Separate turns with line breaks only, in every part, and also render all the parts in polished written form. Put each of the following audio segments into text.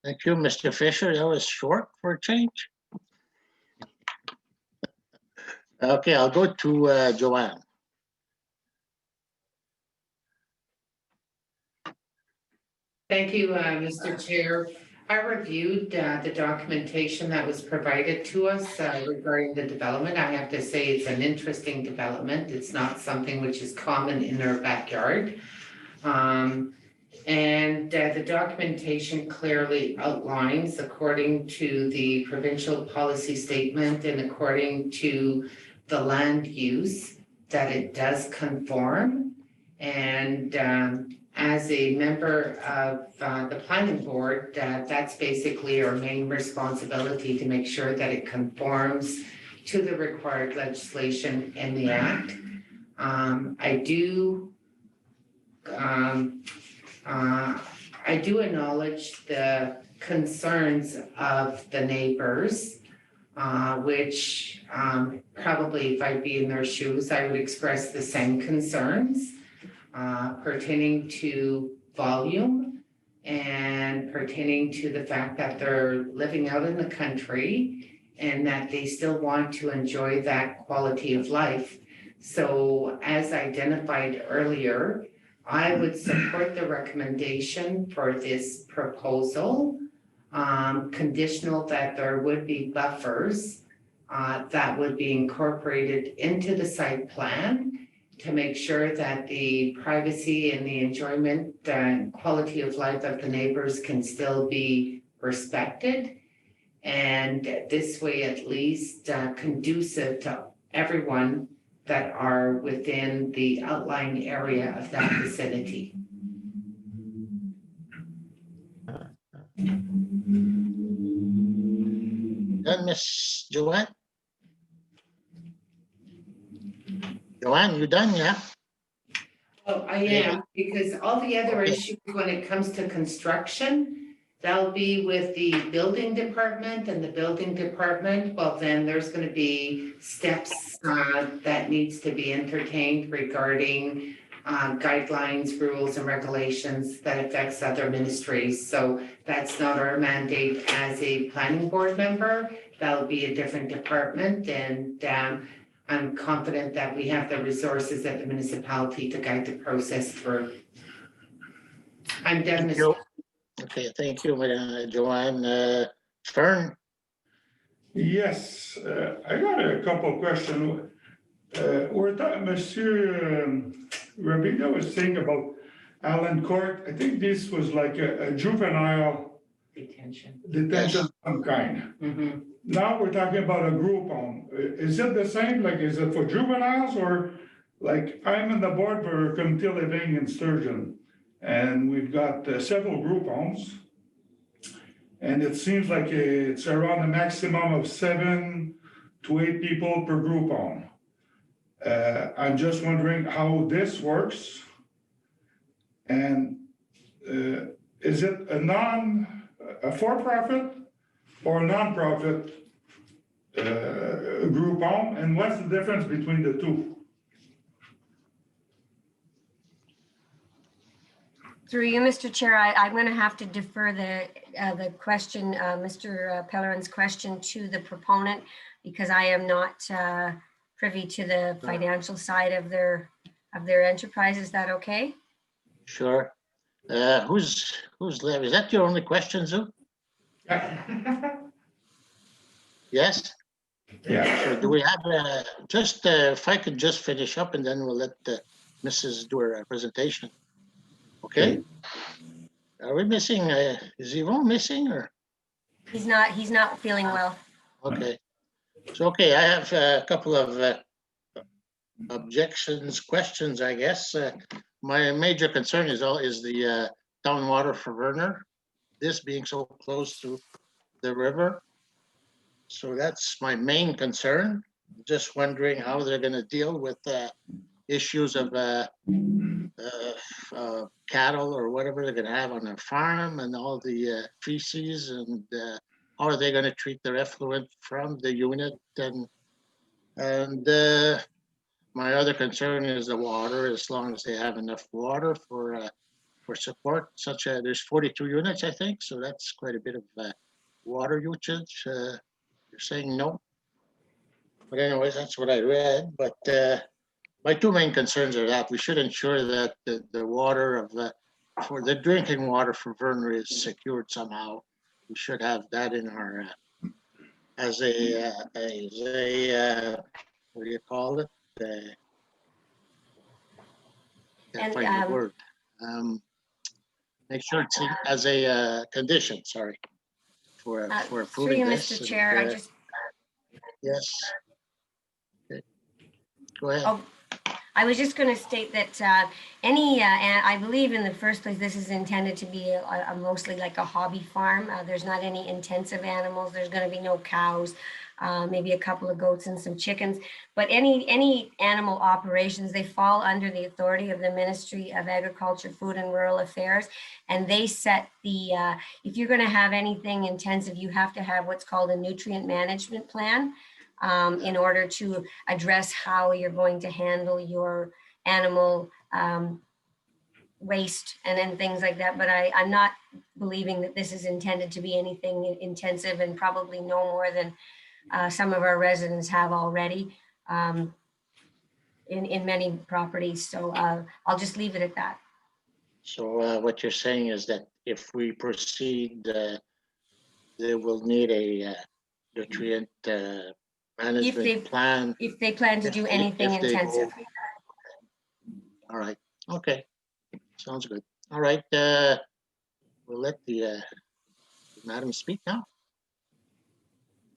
Thank you, Mr. Fisher. That was short for a change. Okay, I'll go to Joanne.
Thank you, Mr. Chair. I reviewed the documentation that was provided to us regarding the development. I have to say it's an interesting development. It's not something which is common in our backyard. And the documentation clearly outlines, according to the provincial policy statement and according to the land use, that it does conform. And as a member of the planning board, that's basically our main responsibility, to make sure that it conforms to the required legislation in the Act. I do acknowledge the concerns of the neighbors, which probably if I'd be in their shoes, I would express the same concerns pertaining to volume and pertaining to the fact that they're living out in the country and that they still want to enjoy that quality of life. So as identified earlier, I would support the recommendation for this proposal, conditional that there would be buffers that would be incorporated into the site plan to make sure that the privacy and the enjoyment and quality of life of the neighbors can still be respected. And this way, at least conducive to everyone that are within the outlying area of that vicinity.
Then Miss Joanne. Joanne, you done, yeah?
Oh, I am, because all the other issues when it comes to construction, that'll be with the building department, and the building department, well, then there's going to be steps that needs to be entertained regarding guidelines, rules, and regulations that affects other ministries. So that's not our mandate as a planning board member. That'll be a different department, and I'm confident that we have the resources at the municipality to guide the process through. I'm done, Mr.
Okay, thank you, Joanne. Fern?
Yes, I got a couple of questions. Monsieur Rabina was saying about Allen Court. I think this was like a juvenile
detention.
Detention of some kind.
Mm-hmm.
Now we're talking about a group home. Is it the same? Like, is it for juveniles, or like I'm in the board for community living in Sturgeon, and we've got several group homes, and it seems like it's around a maximum of 7 to 8 people per group home. I'm just wondering how this works, and is it a for-profit or a non-profit group home, and what's the difference between the two?
Through you, Mr. Chair, I'm going to have to defer the question, Mr. Pellerin's question, to the proponent, because I am not privy to the financial side of their enterprise. Is that okay?
Sure. Who's left? Is that your only question, Zoo? Yes?
Yeah.
So do we have just if I could just finish up, and then we'll let Mrs. do her presentation. Okay. Are we missing? Is Yvonne missing, or?
He's not feeling well.
Okay. So okay, I have a couple of objections, questions, I guess. My major concern is the town water for Werner, this being so close to the river. So that's my main concern. Just wondering how they're going to deal with issues of cattle or whatever they're going to have on their farm, and all the feces, and how are they going to treat their effluent from the unit, and my other concern is the water. As long as they have enough water for for support, such as there's 42 units, I think, so that's quite a bit of water usage. You're saying no? But anyways, that's what I read. But my two main concerns are that we should ensure that the water of for the drinking water for Verner is secured somehow. We should have that in our as a what do you call it? Can't
And
find the word. Make sure it's as a condition. Sorry for
through
approving
you,
this.
Mr.
And,
Chair, I just,
yes. Okay. Go ahead.
oh, I was just going to state that and I believe in the first place, this is intended to be a mostly like a hobby farm. There's not any intensive animals. There's going to be no cows, maybe a couple of goats and some chickens. But any animal operations, they fall under the authority of the Ministry of Agriculture, Food and Rural Affairs. And they set the, if you're going to have anything intensive, you have to have what's called a nutrient management plan. In order to address how you're going to handle your animal waste and then things like that. But I'm not believing that this is intended to be anything intensive, and probably no more than some of our residents have already in many properties. So I'll just leave it at that.
So what you're saying is that if we proceed, they will need a nutrient management plan.
If they plan to do anything intensive.
All right. Okay. Sounds good. All right. We'll let the madam speak now.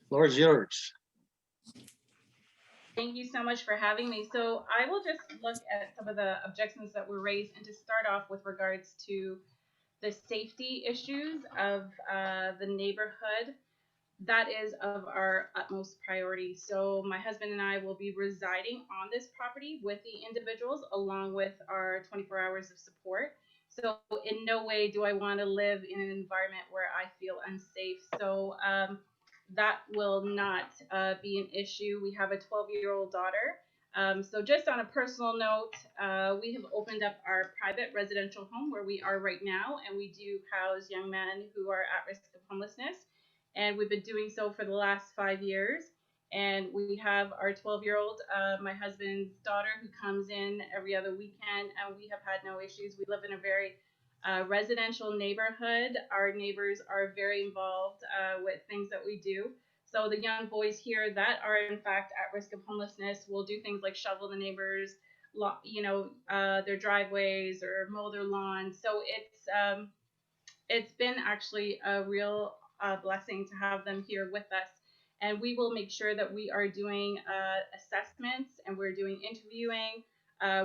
Floor is yours.
Thank you so much for having me. So I will just look at some of the objections that were raised, and to start off with regards to the safety issues of the neighborhood. That is of our utmost priority. So my husband and I will be residing on this property with the individuals, along with our 24 hours of support. So in no way do I want to live in an environment where I feel unsafe. So that will not be an issue. We have a 12-year-old daughter. So just on a personal note, we have opened up our private residential home where we are right now, and we do house young men who are at risk of homelessness. And we've been doing so for the last 5 years. And we have our 12-year-old, my husband's daughter, who comes in every other weekend, and we have had no issues. We live in a very residential neighborhood. Our neighbors are very involved with things that we do. So the young boys here that are in fact at risk of homelessness will do things like shovel the neighbors, their driveways or mow their lawns. So it's been actually a real blessing to have them here with us. And we will make sure that we are doing assessments and we're doing interviewing.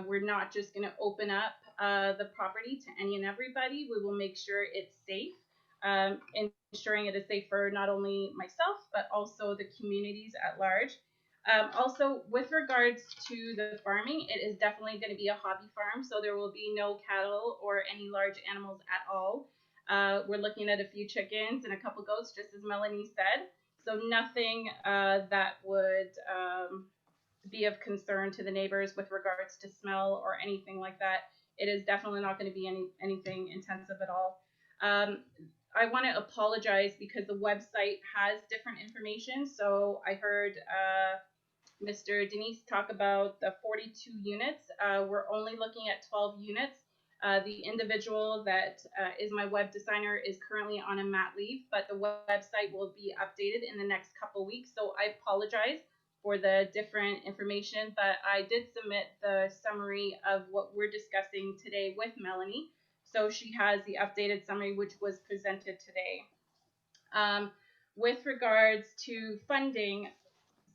We're not just going to open up the property to any and everybody. We will make sure it's safe, ensuring it is safe for not only myself, but also the communities at large. Also, with regards to the farming, it is definitely going to be a hobby farm, so there will be no cattle or any large animals at all. We're looking at a few chickens and a couple goats, just as Melanie said. So nothing that would be of concern to the neighbors with regards to smell or anything like that. It is definitely not going to be anything intensive at all. I want to apologize because the website has different information. So I heard Mr. Denise talk about the 42 units. We're only looking at 12 units. The individual that is my web designer is currently on a mat leave, but the website will be updated in the next couple weeks. So I apologize for the different information, but I did submit the summary of what we're discussing today with Melanie. So she has the updated summary, which was presented today. With regards to funding,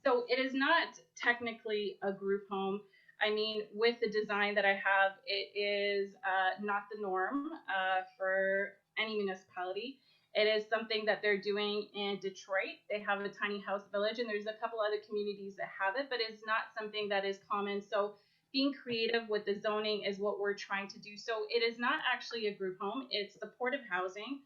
so it is not technically a group home. I mean, with the design that I have, it is not the norm for any municipality. It is something that they're doing in Detroit. They have a tiny house village, and there's a couple other communities that have it, but it's not something that is common. So being creative with the zoning is what we're trying to do. So it is not actually a group home. It's supportive housing.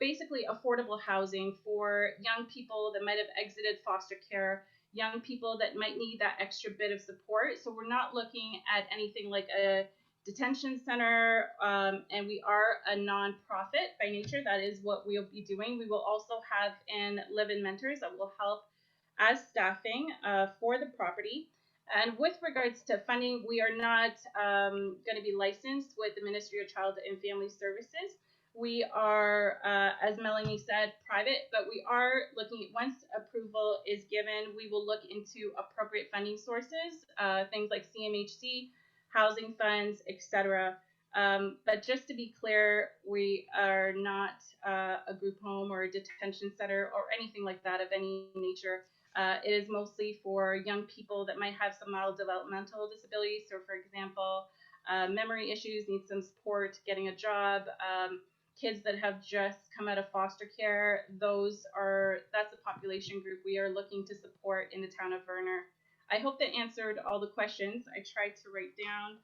Basically affordable housing for young people that might have exited foster care, young people that might need that extra bit of support. So we're not looking at anything like a detention center, and we are a nonprofit by nature. That is what we'll be doing. We will also have in live-in mentors that will help as staffing for the property. And with regards to funding, we are not going to be licensed with the Ministry of Child and Family Services. We are, as Melanie said, private, but we are looking, once approval is given, we will look into appropriate funding sources, things like CMHC, housing funds, etc. But just to be clear, we are not a group home or a detention center or anything like that of any nature. It is mostly for young people that might have some mild developmental disabilities. So, for example, memory issues, need some support getting a job. Kids that have just come out of foster care, that's the population group we are looking to support in the town of Verner. I hope that answered all the questions. I tried to write down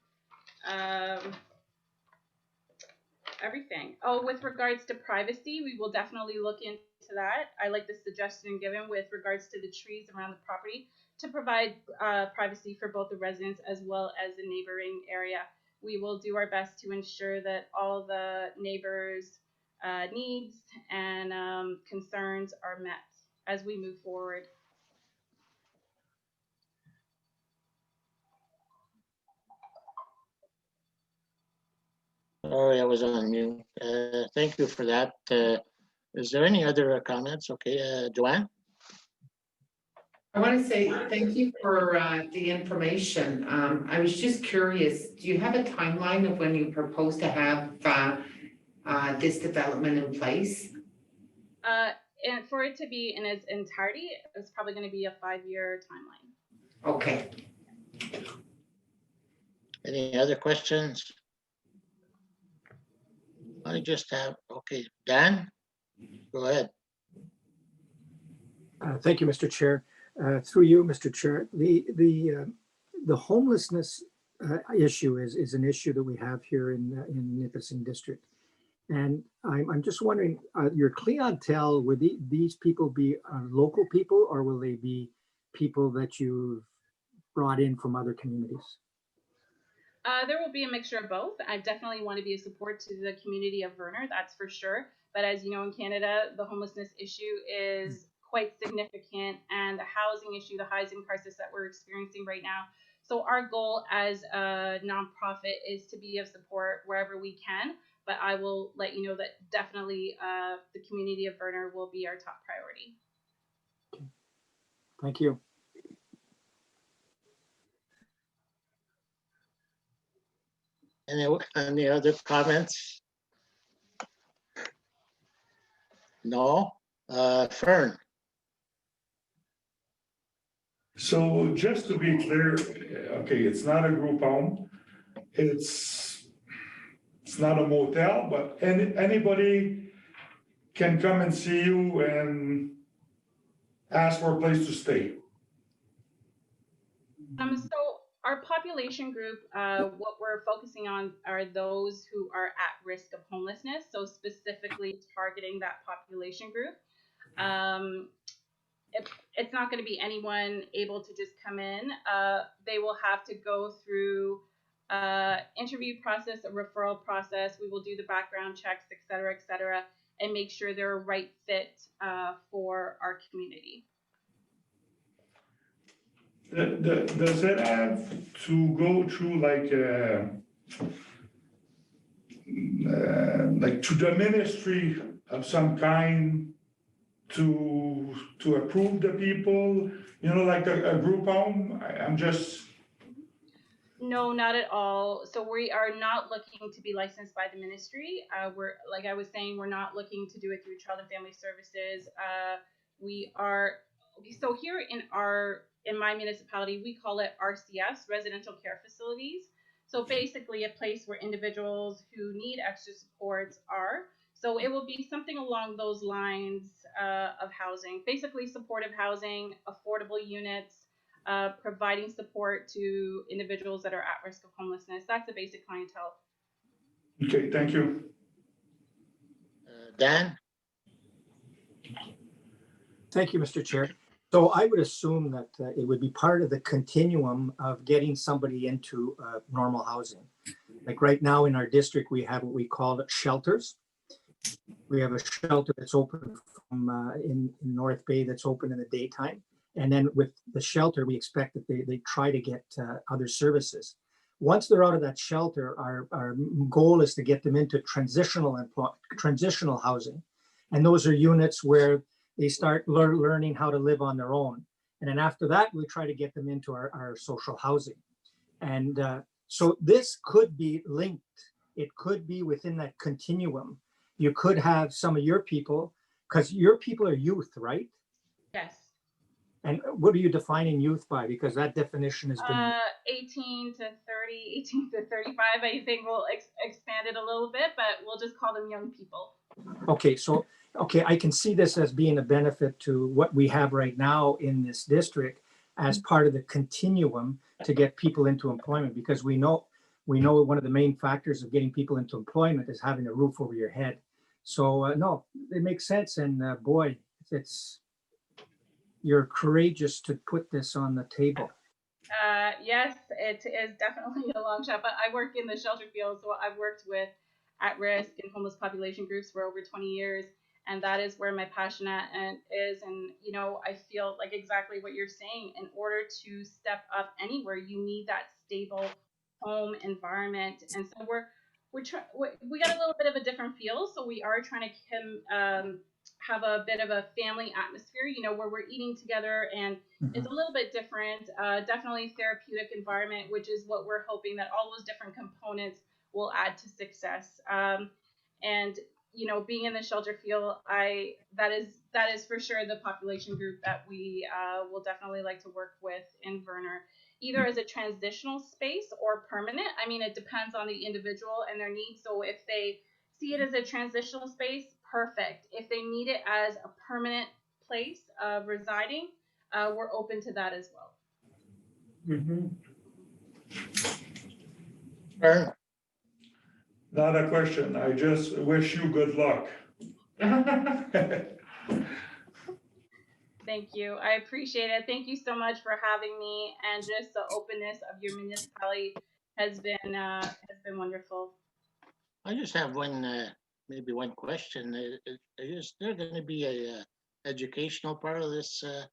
everything. Oh, with regards to privacy, we will definitely look into that. I like the suggestion given with regards to the trees around the property to provide privacy for both the residents as well as the neighboring area. We will do our best to ensure that all the neighbors' needs and concerns are met as we move forward.
Sorry, I was on mute. Thank you for that. Is there any other comments? Okay, Joanne?
I want to say thank you for the information. I was just curious, do you have a timeline of when you propose to have this development in place?
And for it to be in its entirety, it's probably going to be a 5-year timeline.
Okay.
Any other questions? I just have, okay, Dan, go ahead.
Thank you, Mr. Chair. Through you, Mr. Chair, the homelessness issue is an issue that we have here in Nipissing District. And I'm just wondering, your clientele, would these people be local people, or will they be people that you've brought in from other communities?
There will be a mixture of both. I definitely want to be a support to the community of Verner, that's for sure. But as you know, in Canada, the homelessness issue is quite significant, and the housing issue, the housing crisis that we're experiencing right now. So our goal as a nonprofit is to be of support wherever we can. But I will let you know that definitely the community of Verner will be our top priority.
Okay. Thank you.
Any other comments? No? Fern?
So just to be clear, okay, it's not a group home. It's not a motel, but anybody can come and see you and ask for a place to stay.
So our population group, what we're focusing on are those who are at risk of homelessness. So specifically targeting that population group. It's not going to be anyone able to just come in. They will have to go through interview process, a referral process. We will do the background checks, et cetera, and make sure they're a right fit for our community.
Does it have to go through like to the ministry of some kind to approve the people, like a group home? I'm just...
No, not at all. So we are not looking to be licensed by the ministry. We're, like I was saying, we're not looking to do it through Child and Family Services. We are, so here in my municipality, we call it RCFs, Residential Care Facilities. So basically a place where individuals who need extra supports are. So it will be something along those lines of housing, basically supportive housing, affordable units, providing support to individuals that are at risk of homelessness. That's the basic clientele.
Okay, thank you.
Dan?
Thank you, Mr. Chair. So I would assume that it would be part of the continuum of getting somebody into normal housing. Like right now in our district, we have what we call shelters. We have a shelter that's open from in North Bay that's open in the daytime. And then with the shelter, we expect that they try to get other services. Once they're out of that shelter, our goal is to get them into transitional housing. And those are units where they start learning how to live on their own. And then after that, we try to get them into our social housing. And so this could be linked. It could be within that continuum. You could have some of your people, because your people are youth, right?
Yes.
And what are you defining youth by? Because that definition has been
18 to 30, 18 to 35, I think we'll expand it a little bit, but we'll just call them young people.
okay. So, okay, I can see this as being a benefit to what we have right now in this district as part of the continuum to get people into employment, because we know one of the main factors of getting people into employment is having a roof over your head. So no, it makes sense. And boy, you're courageous to put this on the table.
Yes, it is definitely a long shot, but I work in the shelter field, so I've worked with at-risk and homeless population groups for over 20 years, and that is where my passion is. And you know, I feel like exactly what you're saying. In order to step up anywhere, you need that stable home environment, and so we got a little bit of a different feel, so we are trying to have a bit of a family atmosphere, you know, where we're eating together, and it's a little bit different, definitely therapeutic environment, which is what we're hoping that all those different components will add to success. And you know, being in the shelter field, that is for sure the population group that we will definitely like to work with in Verner, either as a transitional space or permanent. I mean, it depends on the individual and their needs. So if they see it as a transitional space, perfect. If they need it as a permanent place of residing, we're open to that as well.
Mm-hmm.
Vern?
Not a question. I just wish you good luck.
Thank you. I appreciate it. Thank you so much for having me, and just the openness of your municipality has been wonderful.
I just have maybe one question. Is there going to be a educational part of this? I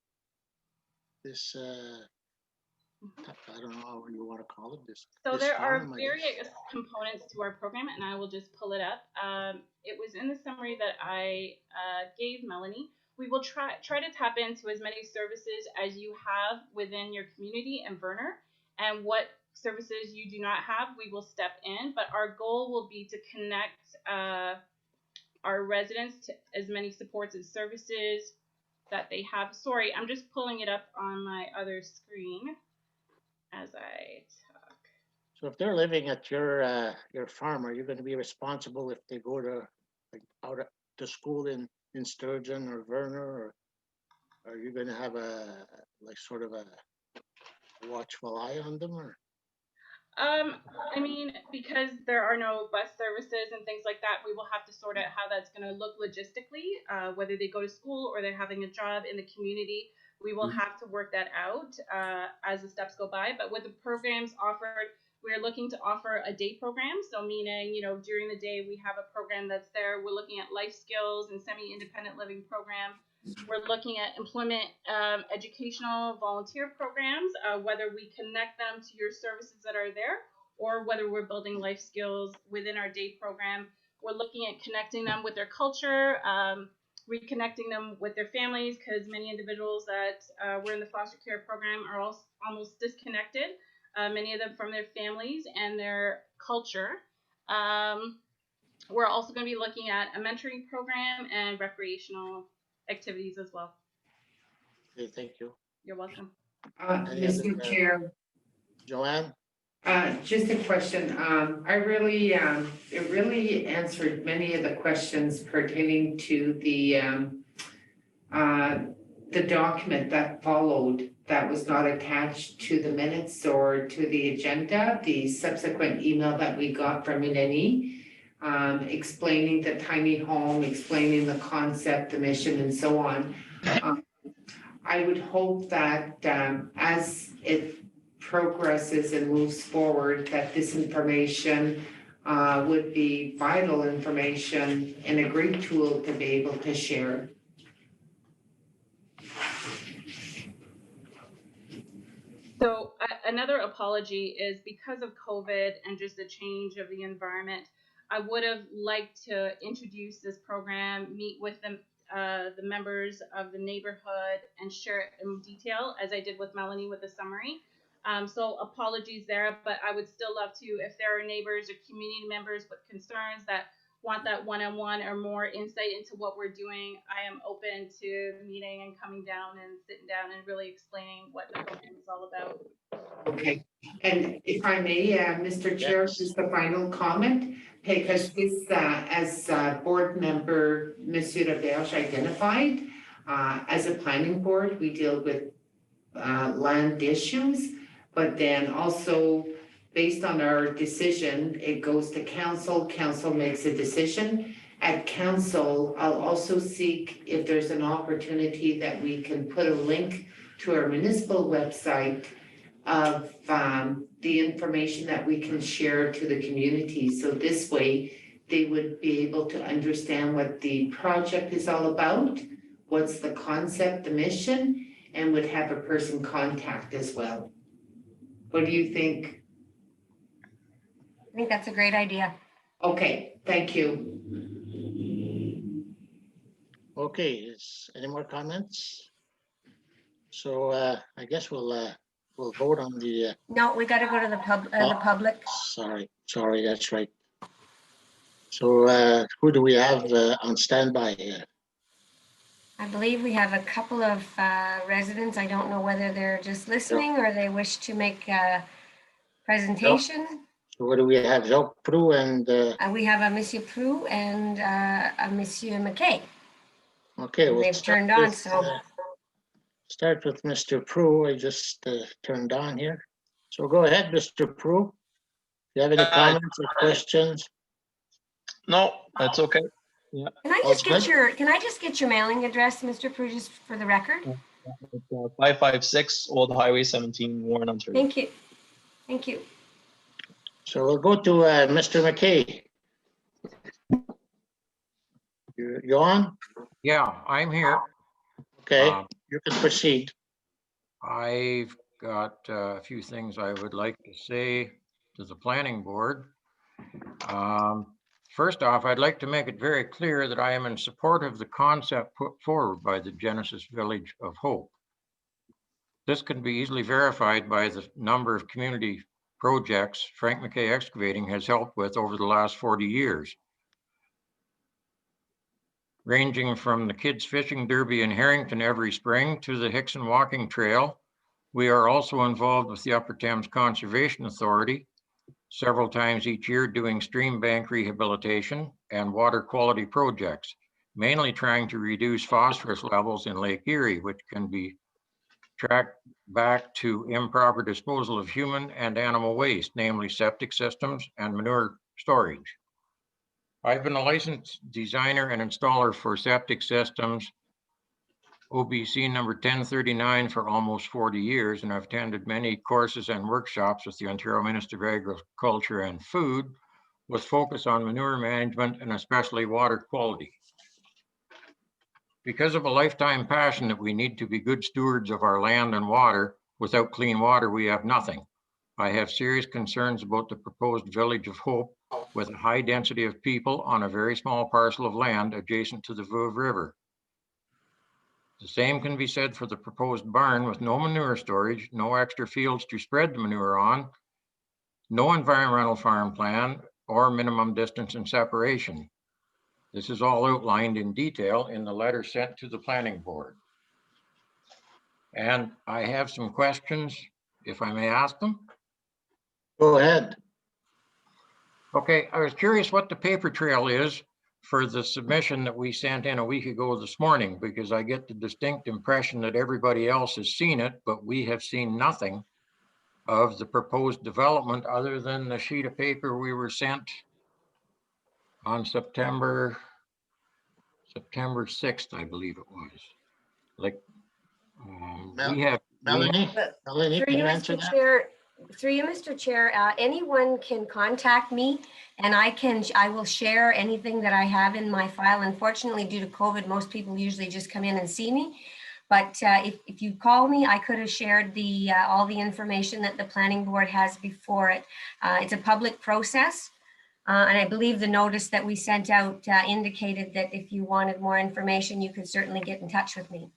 don't know how you want to call it.
So
this
there are
forum, I
various
guess.
components to our program, and I will just pull it up. It was in the summary that I gave Melanie. We will try to tap into as many services as you have within your community and Verner, and what services you do not have, we will step in. But our goal will be to connect our residents to as many supports and services that they have. Sorry, I'm just pulling it up on my other screen as I talk.
So if they're living at your farm, are you going to be responsible if they go to out to school in Sturgeon or Verner, or are you going to have a sort of a watchful eye on them, or?
I mean, because there are no bus services and things like that, we will have to sort out how that's going to look logistically, whether they go to school or they're having a job in the community. We will have to work that out as the steps go by. But with the programs offered, we're looking to offer a day program. So meaning, you know, during the day, we have a program that's there. We're looking at life skills and semi-independent living program. We're looking at employment, educational volunteer programs, whether we connect them to your services that are there, or whether we're building life skills within our day program. We're looking at connecting them with their culture, reconnecting them with their families, because many individuals that were in the foster care program are almost disconnected, many of them from their families and their culture. We're also going to be looking at a mentoring program and recreational activities as well.
Okay, thank you.
You're welcome.
Mr. Chair,
Joanne?
just a question. It really answered many of the questions pertaining to the document that followed that was not attached to the minutes or to the agenda, the subsequent email that we got from Ineni, explaining the tiny home, explaining the concept, the mission, and so on. I would hope that as it progresses and moves forward, that this information would be vital information and a great tool to be able to share.
So another apology is because of COVID and just the change of the environment. I would have liked to introduce this program, meet with the members of the neighborhood, and share it in detail, as I did with Melanie with the summary. So apologies there, but I would still love to, if there are neighbors or community members with concerns that want that one-on-one or more insight into what we're doing, I am open to meeting and coming down and sitting down and really explaining what the program is all about.
Okay, and if I may, Mr. Chair,
Yes.
just a final comment, because this, as board member Monsieur Roberge identified, as a planning board, we deal with land issues, but then also based on our decision, it goes to council, council makes a decision. At council, I'll also seek if there's an opportunity that we can put a link to our municipal website of the information that we can share to the community. So this way, they would be able to understand what the project is all about, what's the concept, the mission, and would have a person contact as well. What do you think?
I think that's a great idea.
Okay, thank you.
Okay, is any more comments? So I guess we'll vote on the,
No, we got to go to the public.
sorry, that's right. So who do we have on standby here?
I believe we have a couple of residents. I don't know whether they're just listening or they wish to make a presentation.
So what do we have? Jacques Proux and,
We have a Monsieur Proux and a Monsieur McKay.
okay.
And
we'll
they've
start
turned on,
with,
so
start with Mr. Proux. I just turned on here. So go ahead, Mr. Proux. Do you have any comments or questions?
No, that's okay.
can I
All's
just get your mailing address, Mr. Proux, just for the record?
It's 556 Old Highway 17, Warren, Ontario.
Thank you. Thank you.
So we'll go to Mr. McKay. You on?
Yeah, I'm here.
Okay,
Um,
you can proceed.
I've got a few things I would like to say to the planning board. First off, I'd like to make it very clear that I am in support of the concept put forward by the Genesis Village of Hope. This can be easily verified by the number of community projects Frank McKay Excavating has helped with over the last 40 years. Ranging from the Kids Fishing Derby in Harrington every spring to the Hickson Walking Trail. We are also involved with the Upper Thames Conservation Authority several times each year doing stream bank rehabilitation and water quality projects, mainly trying to reduce phosphorus levels in Lake Erie, which can be tracked back to improper disposal of human and animal waste, namely septic systems and manure storage. I've been a licensed designer and installer for septic systems, OBC number 1039, for almost 40 years, and I've attended many courses and workshops with the Ontario Minister of Agriculture and Food with focus on manure management and especially water quality. Because of a lifetime passion that we need to be good stewards of our land and water, without clean water, we have nothing. I have serious concerns about the proposed Village of Hope with a high density of people on a very small parcel of land adjacent to the Veuve River. The same can be said for the proposed barn with no manure storage, no extra fields to spread the manure on, no environmental farm plan or minimum distance and separation. This is all outlined in detail in the letter sent to the planning board. And I have some questions, if I may ask them.
Go ahead.
Okay, I was curious what the paper trail is for the submission that we sent in a week ago this morning, because I get the distinct impression that everybody else has seen it, but we have seen nothing of the proposed development other than the sheet of paper we were sent on September 6th, I believe it was. Like, we have.
Melanie,
But
Melanie,
through
can
you,
you answer
Mr.
that?
Chair, Through you, Mr. Chair, anyone can contact me and I will share anything that I have in my file. Unfortunately, due to COVID, most people usually just come in and see me. But if you call me, I could have shared all the information that the planning board has before it. It's a public process. And I believe the notice that we sent out indicated that if you wanted more information, you could certainly get in touch with me.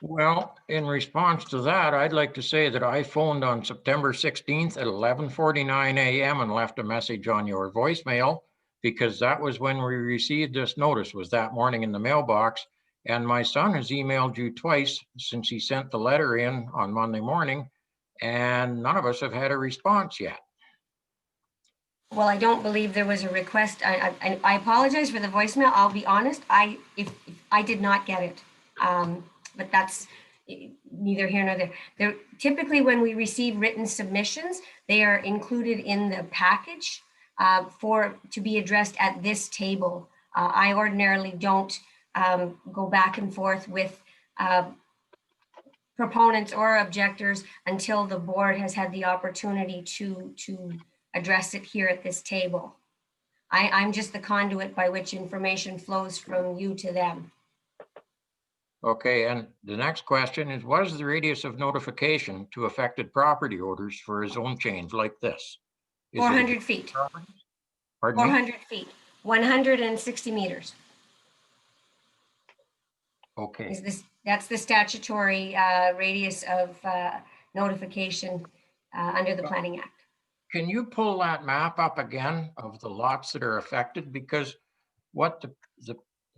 Well, in response to that, I'd like to say that I phoned on September 16th at 11:49 a.m. and left a message on your voicemail, because that was when we received this notice, was that morning in the mailbox. And my son has emailed you twice since he sent the letter in on Monday morning, and none of us have had a response yet.
Well, I don't believe there was a request. I apologize for the voicemail. I'll be honest. If I did not get it. But that's neither here nor there. Typically, when we receive written submissions, they are included in the package to be addressed at this table. I ordinarily don't go back and forth with proponents or objectors until the board has had the opportunity to address it here at this table. I'm just the conduit by which information flows from you to them.
Okay, and the next question is, what is the radius of notification to affected property owners for a zone change like this? Is it
400 feet.
Pardon me?
400 feet, 160 meters.
Okay,
That's the statutory radius of notification under the Planning Act.
can you pull that map up again of the lots that are affected? Because what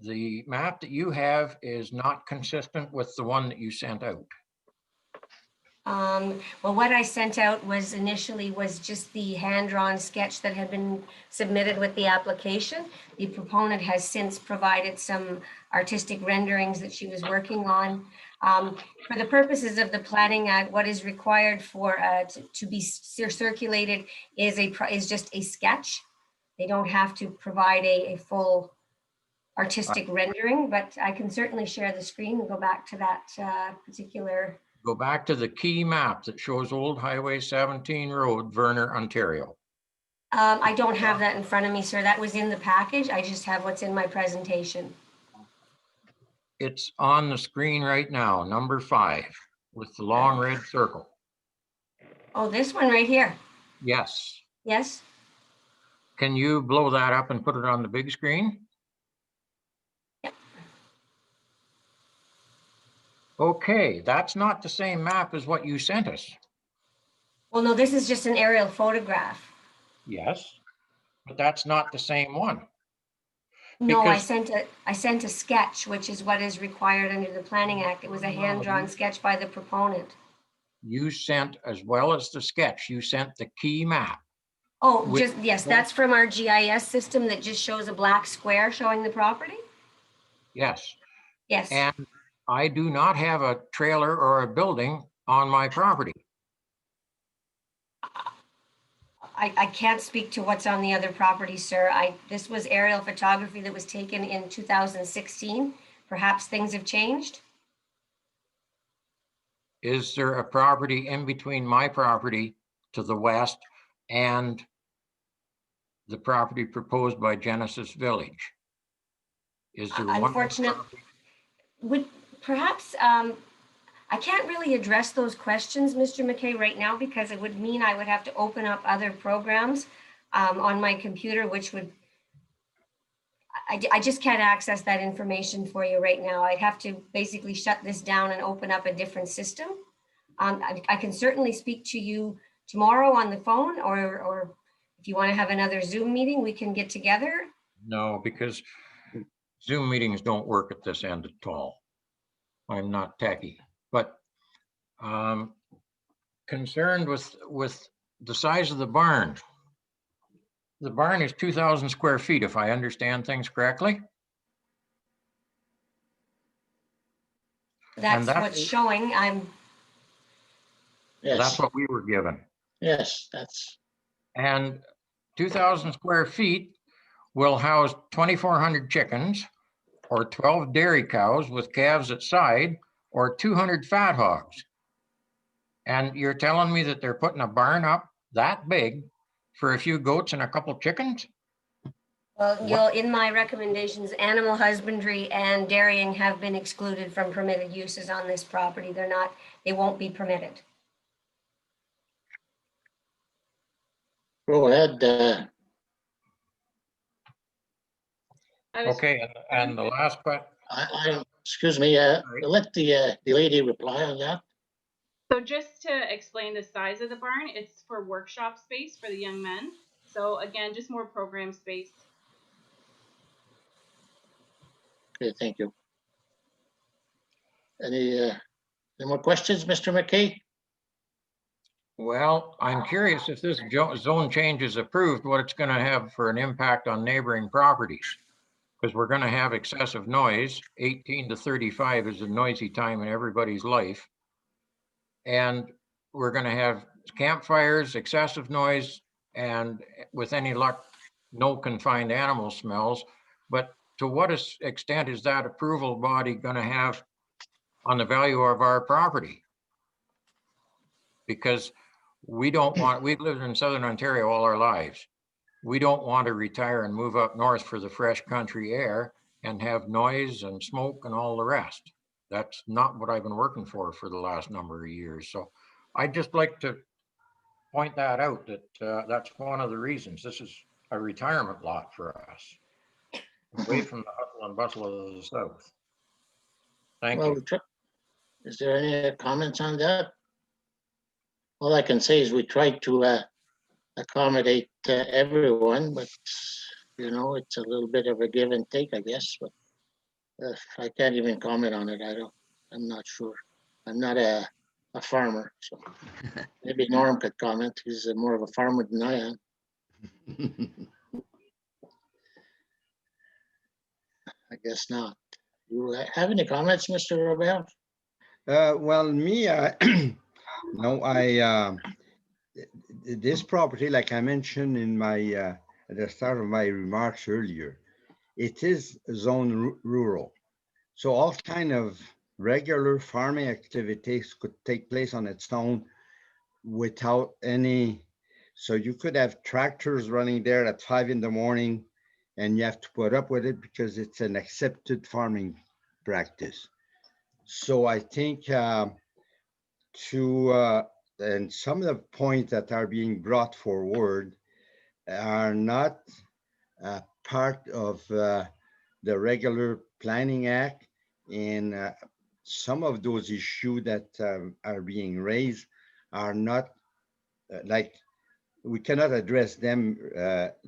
the map that you have is not consistent with the one that you sent out.
Well, what I sent out was initially just the hand-drawn sketch that had been submitted with the application. The proponent has since provided some artistic renderings that she was working on. For the purposes of the Planning Act, what is required for to be circulated is just a sketch. They don't have to provide a full artistic rendering, but I can certainly share the screen and go back to that particular.
Go back to the key map that shows Old Highway 17 Road, Verner, Ontario.
I don't have that in front of me, sir. That was in the package. I just have what's in my presentation.
It's on the screen right now, number 5, with the long red circle.
Oh, this one right here.
Yes.
Yes.
Can you blow that up and put it on the big screen?
Yep.
Okay, that's not the same map as what you sent us.
Well, no, this is just an aerial photograph.
Yes, but that's not the same one.
No,
Because-
I sent a sketch, which is what is required under the Planning Act. It was a hand-drawn sketch by the proponent.
You sent, as well as the sketch, you sent the key map.
Oh,
With-
yes, that's from our GIS system that just shows a black square showing the property?
Yes,
Yes.
and I do not have a trailer or a building on my property.
I can't speak to what's on the other property, sir. This was aerial photography that was taken in 2016. Perhaps things have changed.
Is there a property in between my property to the west and the property proposed by Genesis Village? Is there one?
Unfortunately, would perhaps I can't really address those questions, Mr. McKay, right now, because it would mean I would have to open up other programs on my computer, which would, I just can't access that information for you right now. I'd have to basically shut this down and open up a different system. I can certainly speak to you tomorrow on the phone, or if you want to have another Zoom meeting, we can get together.
No, because Zoom meetings don't work at this end at all. I'm not techie, but concerned with the size of the barn. The barn is 2,000 square feet, if I understand things correctly.
That's
that's-
what's showing.
That's
Yes,
what we were given.
yes, that's,
And 2,000 square feet will house 2,400 chickens, or 12 dairy cows with calves at side, or 200 fat hogs. And you're telling me that they're putting a barn up that big for a few goats and a couple chickens?
Well, in my recommendations, animal husbandry and dairying have been excluded from permitted uses on this property. They won't be permitted.
Go ahead.
I was
Okay, and the last question,
Excuse me, let the lady reply on that.
So just to explain the size of the barn, it's for workshop space for the young men. So again, just more program space.
Okay, thank you. Any more questions, Mr. McKay?
well, I'm curious if this zone change is approved, what it's gonna have for an impact on neighboring properties. Because we're gonna have excessive noise. 18 to 35 is a noisy time in everybody's life. And we're gonna have campfires, excessive noise, and with any luck, no confined animal smells. But to what extent is that approval body gonna have on the value of our property? Because we've lived in Southern Ontario all our lives. We don't want to retire and move up north for the fresh country air and have noise and smoke and all the rest. That's not what I've been working for the last number of years. So I'd just like to point that out, that that's one of the reasons. This is a retirement lot for us, away from the hustle and bustle of the south. Thank
Well,
you.
is there any comments on that? All I can say is we tried to accommodate everyone, but it's a little bit of a give and take, I guess. But I can't even comment on it. I'm not sure. I'm not a farmer, so maybe Norm could comment. He's more of a farmer than I am. I guess not. You have any comments, Mr. Robert?
Well, me, no, this property, like I mentioned in my, at the start of my remarks earlier, it is zone rural. So all kind of regular farming activities could take place on its own without any, so you could have tractors running there at 5 in the morning and you have to put up with it because it's an accepted farming practice. So I think and some of the points that are being brought forward are not part of the regular Planning Act, and some of those issues that are being raised are not like, we cannot address them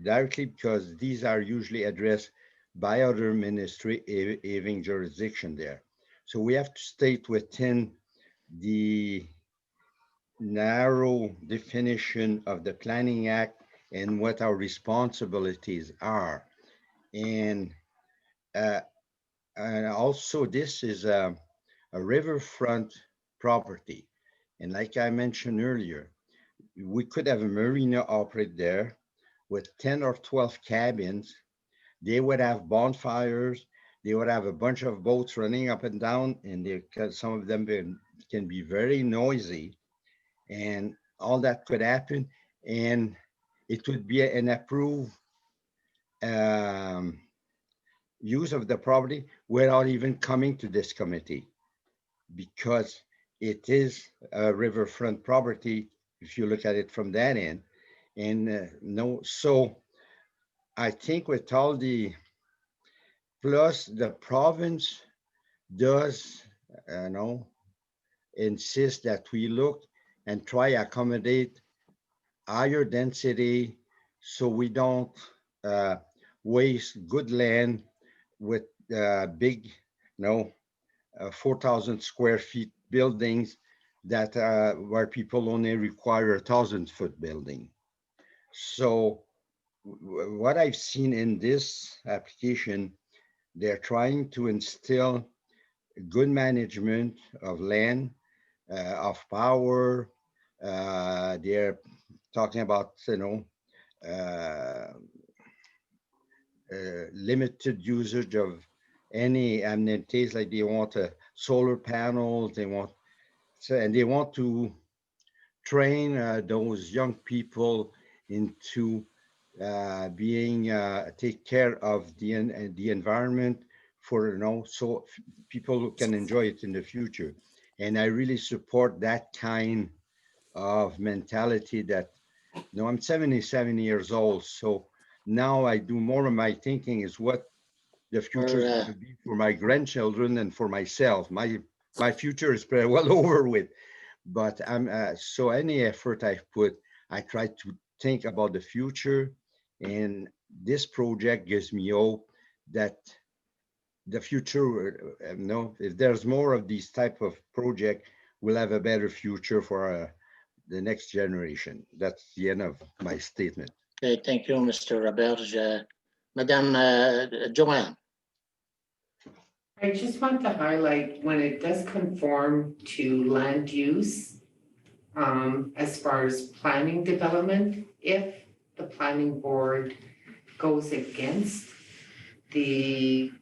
directly because these are usually addressed by other ministry having jurisdiction there. So we have to stay within the narrow definition of the Planning Act and what our responsibilities are. And also this is a riverfront property. And like I mentioned earlier, we could have a marina operate there with 10 or 12 cabins. They would have bonfires. They would have a bunch of boats running up and down, and some of them can be very noisy, and all that could happen. And it would be an approved use of the property without even coming to this committee, because it is a riverfront property if you look at it from that end. And no, so I think with all the, plus the province does, insist that we look and try accommodate higher density so we don't waste good land with big, 4,000 square feet buildings that where people only require 1,000-foot building. So what I've seen in this application, they're trying to instill good management of land, of power. They're talking about, limited usage of any amenities, like they want solar panels, they want, and they want to train those young people into being take care of the environment for, you know, so people can enjoy it in the future. And I really support that kind of mentality that, you know, I'm 77 years old, so now I do more of my thinking is what the future is going to be for my grandchildren and for myself. My future is pretty well over with, but I'm so any effort I've put, I try to think about the future, and this project gives me hope that the future, you know, if there's more of these type of project, we'll have a better future for the next generation. That's the end of my statement.
Okay, thank you, Mr. Roberge. Madame Joanne.
I just want to highlight when it does conform to land use, as far as planning development, if the planning board goes against the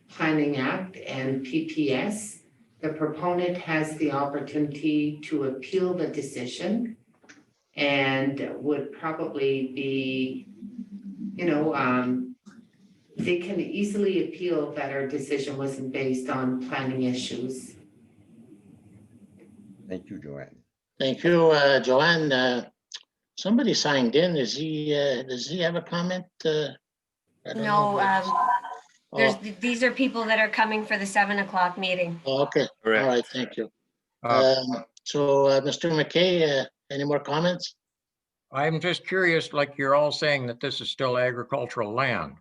Planning Act and PPS, the proponent has the opportunity to appeal the decision and would probably be, you know, they can easily appeal that our decision wasn't based on planning issues.
Thank you, Joanne.
Thank you, Joanne. Somebody signed in. Does he have a comment? I don't know.
No, these are people that are coming for the 7 o'clock meeting.
Oh, okay, all right, thank you. So, Mr. McKay, any more comments?
I'm just curious, like you're all saying that this is still agricultural land.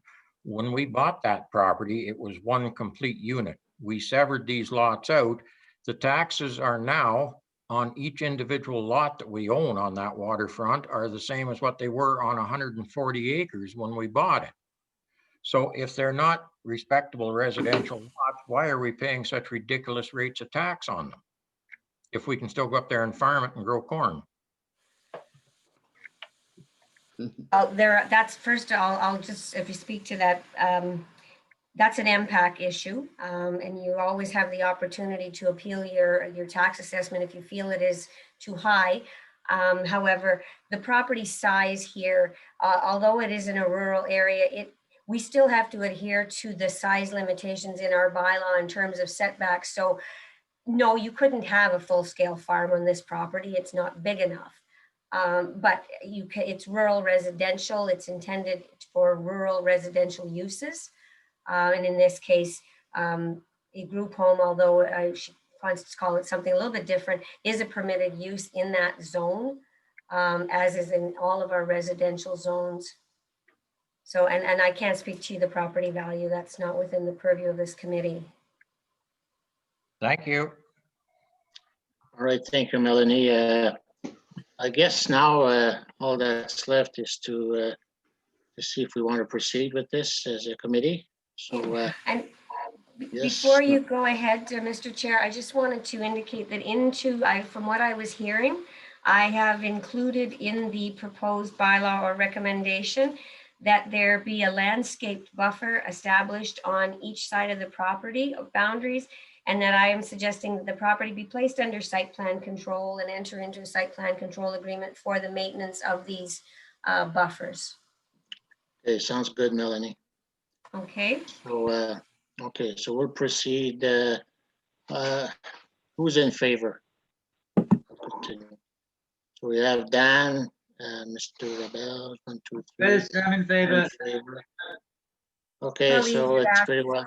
When we bought that property, it was one complete unit. We severed these lots out. The taxes are now on each individual lot that we own on that waterfront are the same as what they were on 140 acres when we bought it. So if they're not respectable residential lots, why are we paying such ridiculous rates of tax on them? If we can still go up there and farm it and grow corn.
That's first, I'll just, if you speak to that, that's an MPAC issue. And you always have the opportunity to appeal your tax assessment if you feel it is too high. However, the property size here, although it is in a rural area, we still have to adhere to the size limitations in our bylaw in terms of setbacks. So no, you couldn't have a full-scale farm on this property. It's not big enough. But it's rural residential. It's intended for rural residential uses. And in this case, a group home, although she wants to call it something a little bit different, is a permitted use in that zone, as is in all of our residential zones. So, and I can't speak to the property value. That's not within the purview of this committee.
Thank you.
All right, thank you, Melanie. I guess now all that's left is to see if we want to proceed with this as a committee. So,
and
yes.
Before you go ahead, Mr. Chair, I just wanted to indicate that from what I was hearing, I have included in the proposed bylaw or recommendation that there be a landscaped buffer established on each side of the property boundaries, and that I am suggesting that the property be placed under site plan control and enter into a site plan control agreement for the maintenance of these buffers.
Okay, sounds good, Melanie.
Okay.
So, okay, so we'll proceed. Who's in favor? Continue. So we have Dan, Mr. Rebel, 1, 2, 3.
Yes, I'm in favor.
Okay, so it's pretty well.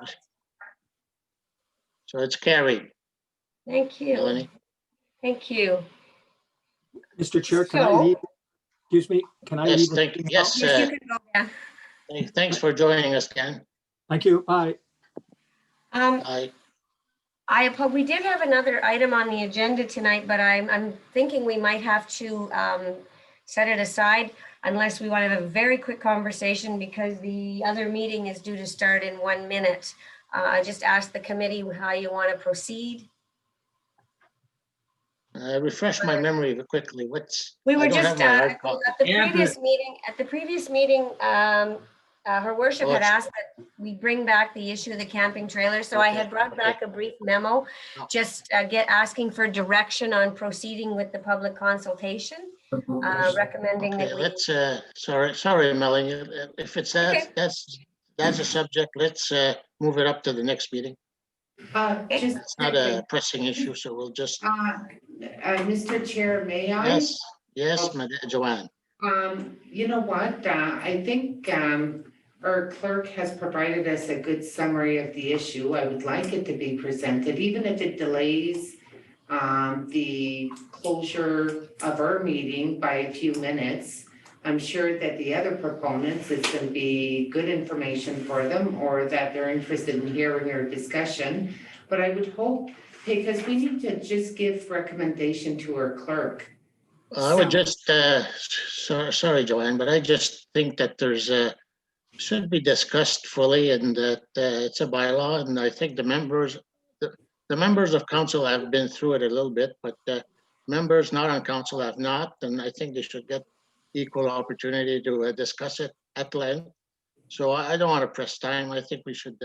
So it's carried.
Thank you.
Melanie?
Thank you.
Mr. Chair, can I leave? Excuse me, can I
Yes,
leave?
thank you. Yes,
Yes, you can go, yeah.
Thanks for joining us, Dan.
Thank you. Bye.
We did have another item on the agenda tonight, but I'm thinking we might have to set it aside unless we want to have a very quick conversation because the other meeting is due to start in 1 minute. I just asked the committee how you want to proceed.
Refresh my memory quickly.
We were just
at
the previous meeting. Her worship
Oh,
had
it's-
asked that we bring back the issue of the camping trailer, so I had brought back a brief memo, just asking for direction on proceeding with the public consultation, recommending
Okay,
that we.
let's, sorry, Melanie, if it's
Okay.
that's a subject, let's move it up to the next meeting.
Just
It's not a pressing issue, so we'll just,
Mr. Chair, may I?
yes, Joanne.
You know what, I think, our clerk has provided us a good summary of the issue. I would like it to be presented, even if it delays, the closure of our meeting by a few minutes. I'm sure that the other proponents, it's gonna be good information for them, or that they're interested in hearing our discussion. But I would hope, because we need to just give recommendation to our clerk.
I would just, sorry, Joanne, but I just think that there's should be discussed fully, and that it's a bylaw, and I think the members of council have been through it a little bit, but members not on council have not, and I think they should get equal opportunity to discuss it at length. So I don't want to press time. I think we should,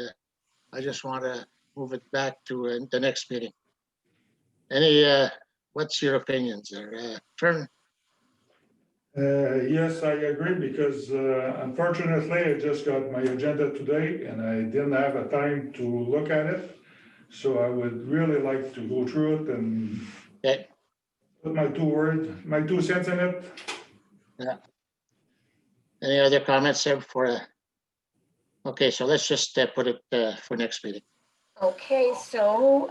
I just want to move it back to the next meeting. What's your opinions there? Fern?
Yes, I agree, because unfortunately, I just got my agenda today and I didn't have a time to look at it. So I would really like to go through it and
Okay.
put my 2 cents in it.
Any other comments there for? Okay, so let's just put it for next meeting.
Okay, so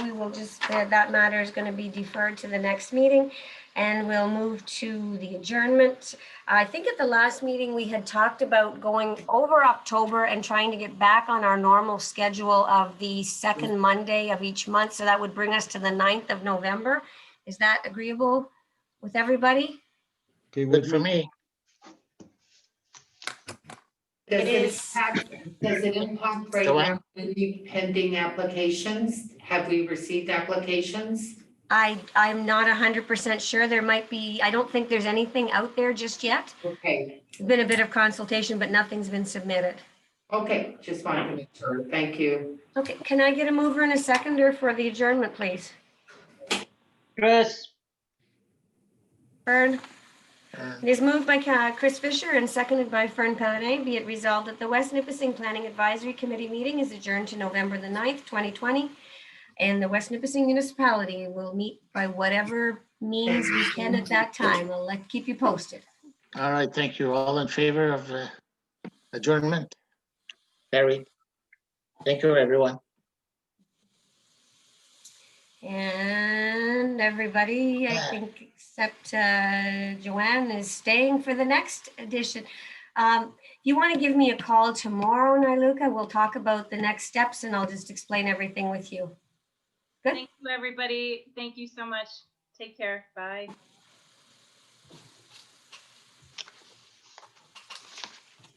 we will just, that matter is going to be deferred to the next meeting, and we'll move to the adjournment. I think at the last meeting, we had talked about going over October and trying to get back on our normal schedule of the second Monday of each month. So that would bring us to the 9th of November. Is that agreeable with everybody?
Okay,
Good for me.
Does
It is.
does it impact right
Joanne?
now any pending applications? Have we received applications?
I'm not 100% sure. There might be, I don't think there's anything out there just yet.
Okay,
There's been a bit of consultation, but nothing's been submitted.
okay, just wanted to make sure. Thank you.
Okay, can I get a mover and a seconder for the adjournment, please?
Chris,
Fern?
Uh,
It is moved by Chris Fisher and seconded by Fern Pellerin. Be it resolved that the West Nipissing Planning Advisory Committee meeting is adjourned to November the 9th, 2020. And the West Nipissing municipality will meet by whatever means we can at that time. I'll keep you posted.
All right, thank you. All in favor of adjournment? Carried. Thank you, everyone.
And everybody, I think, except Joanne is staying for the next edition. You want to give me a call tomorrow, Niluka? We'll talk about the next steps and I'll just explain everything with you. Good.
Thank you, everybody. Thank you so much. Take care. Bye.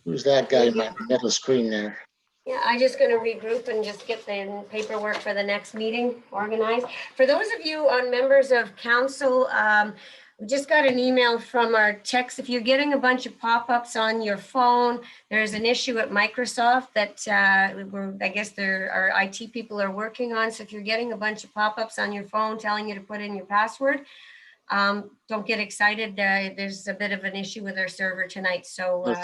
Who's that guy in my middle screen there?
Yeah, I'm just going to regroup and just get the paperwork for the next meeting organized. For those of you on members of council, we just got an email from our techs. If you're getting a bunch of pop-ups on your phone, there's an issue at Microsoft that I guess our IT people are working on. So if you're getting a bunch of pop-ups on your phone telling you to put in your password, don't get excited. There's a bit of an issue with our server tonight. So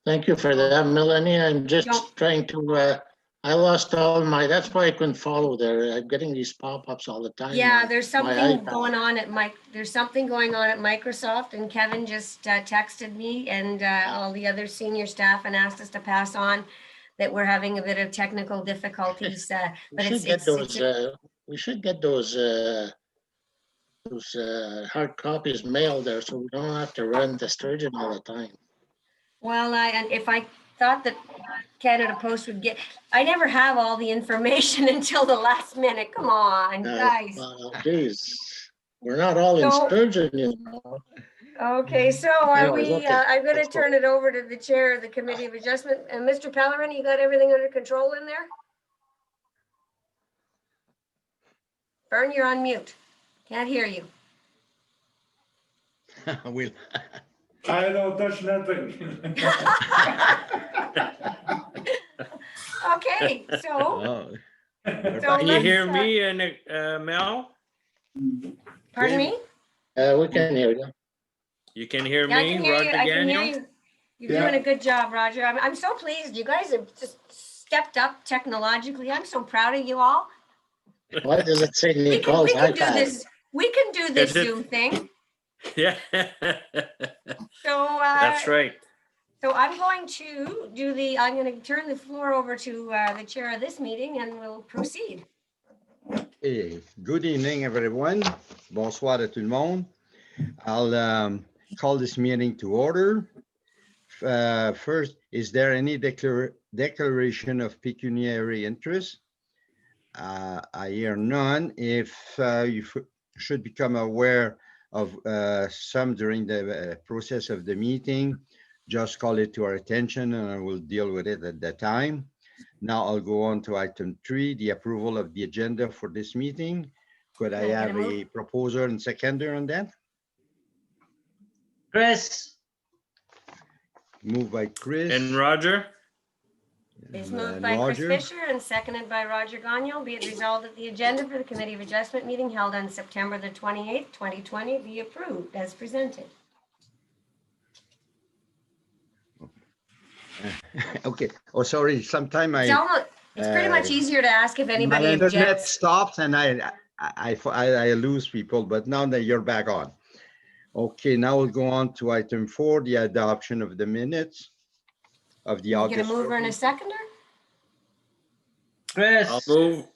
Thank you for that, Melanie. I'm just trying to, I lost all my, that's why I couldn't follow there. I'm getting these pop-ups all the time.
yeah,
on
there's
my
something
iPad.
going on at there's something going on at Microsoft, and Kevin just texted me and all the other senior staff and asked us to pass on that we're having a bit of technical difficulties. But
We should get those hard copies mailed there, so we don't have to run the Sturgeon all the time.
well, and if I thought that Canada Post would get, I never have all the information until the last minute. Come on, guys.
Well, geez, we're not all in
So-
Sturgeon, you know.
Okay, so are
Anyways,
we,
okay,
I'm gonna
let's go.
turn it over to the chair of the Committee of Adjustment. And Mr. Pellerin, you got everything under control in there? Fern, you're on mute. Can't hear you.
We'll,
I don't touch nothing.
Okay, so,
Oh,
so
Can you hear
let's,
me and Mel?
pardon me?
We can hear you.
You can hear
Yeah, I
me,
can hear you.
Roger
I can hear
Gagnon?
you. You're
Yeah.
doing a good job, Roger. I'm so pleased. You guys have just stepped up technologically. I'm so proud of you all.
Why does it say
We can,
Nicole's
we can do
iPad?
this. We can do this
Is it-
Zoom thing.
Yeah.
So,
That's right.
so I'm going to do I'm going to turn the floor over to the chair of this meeting and we'll proceed.
hey, good evening, everyone. Bonsoir à tout le monde. I'll call this meeting to order. First, is there any declaration of pecuniary interest? I hear none. If you should become aware of some during the process of the meeting, just call it to our attention and I will deal with it at that time. Now I'll go on to item 3, the approval of the agenda for this meeting. Could I
Can I get a
have
move?
a proposer and seconder on that?
Chris,
Moved by Chris.
And Roger?
It's moved
and
by Chris
Roger.
Fisher and seconded by Roger Gagnon. Be it resolved that the agenda for the Committee of Adjustment meeting held on September the 28th, 2020 be approved as presented.
Okay. Oh, sorry. Sometime
It's pretty much easier to ask if
my
anybody
internet
objects.
stops and I lose people, but now that you're back on. Okay, now we'll go on to item 4, the adoption of the minutes of the
Can you get a
August.
mover and a seconder?
Chris.
I'll move.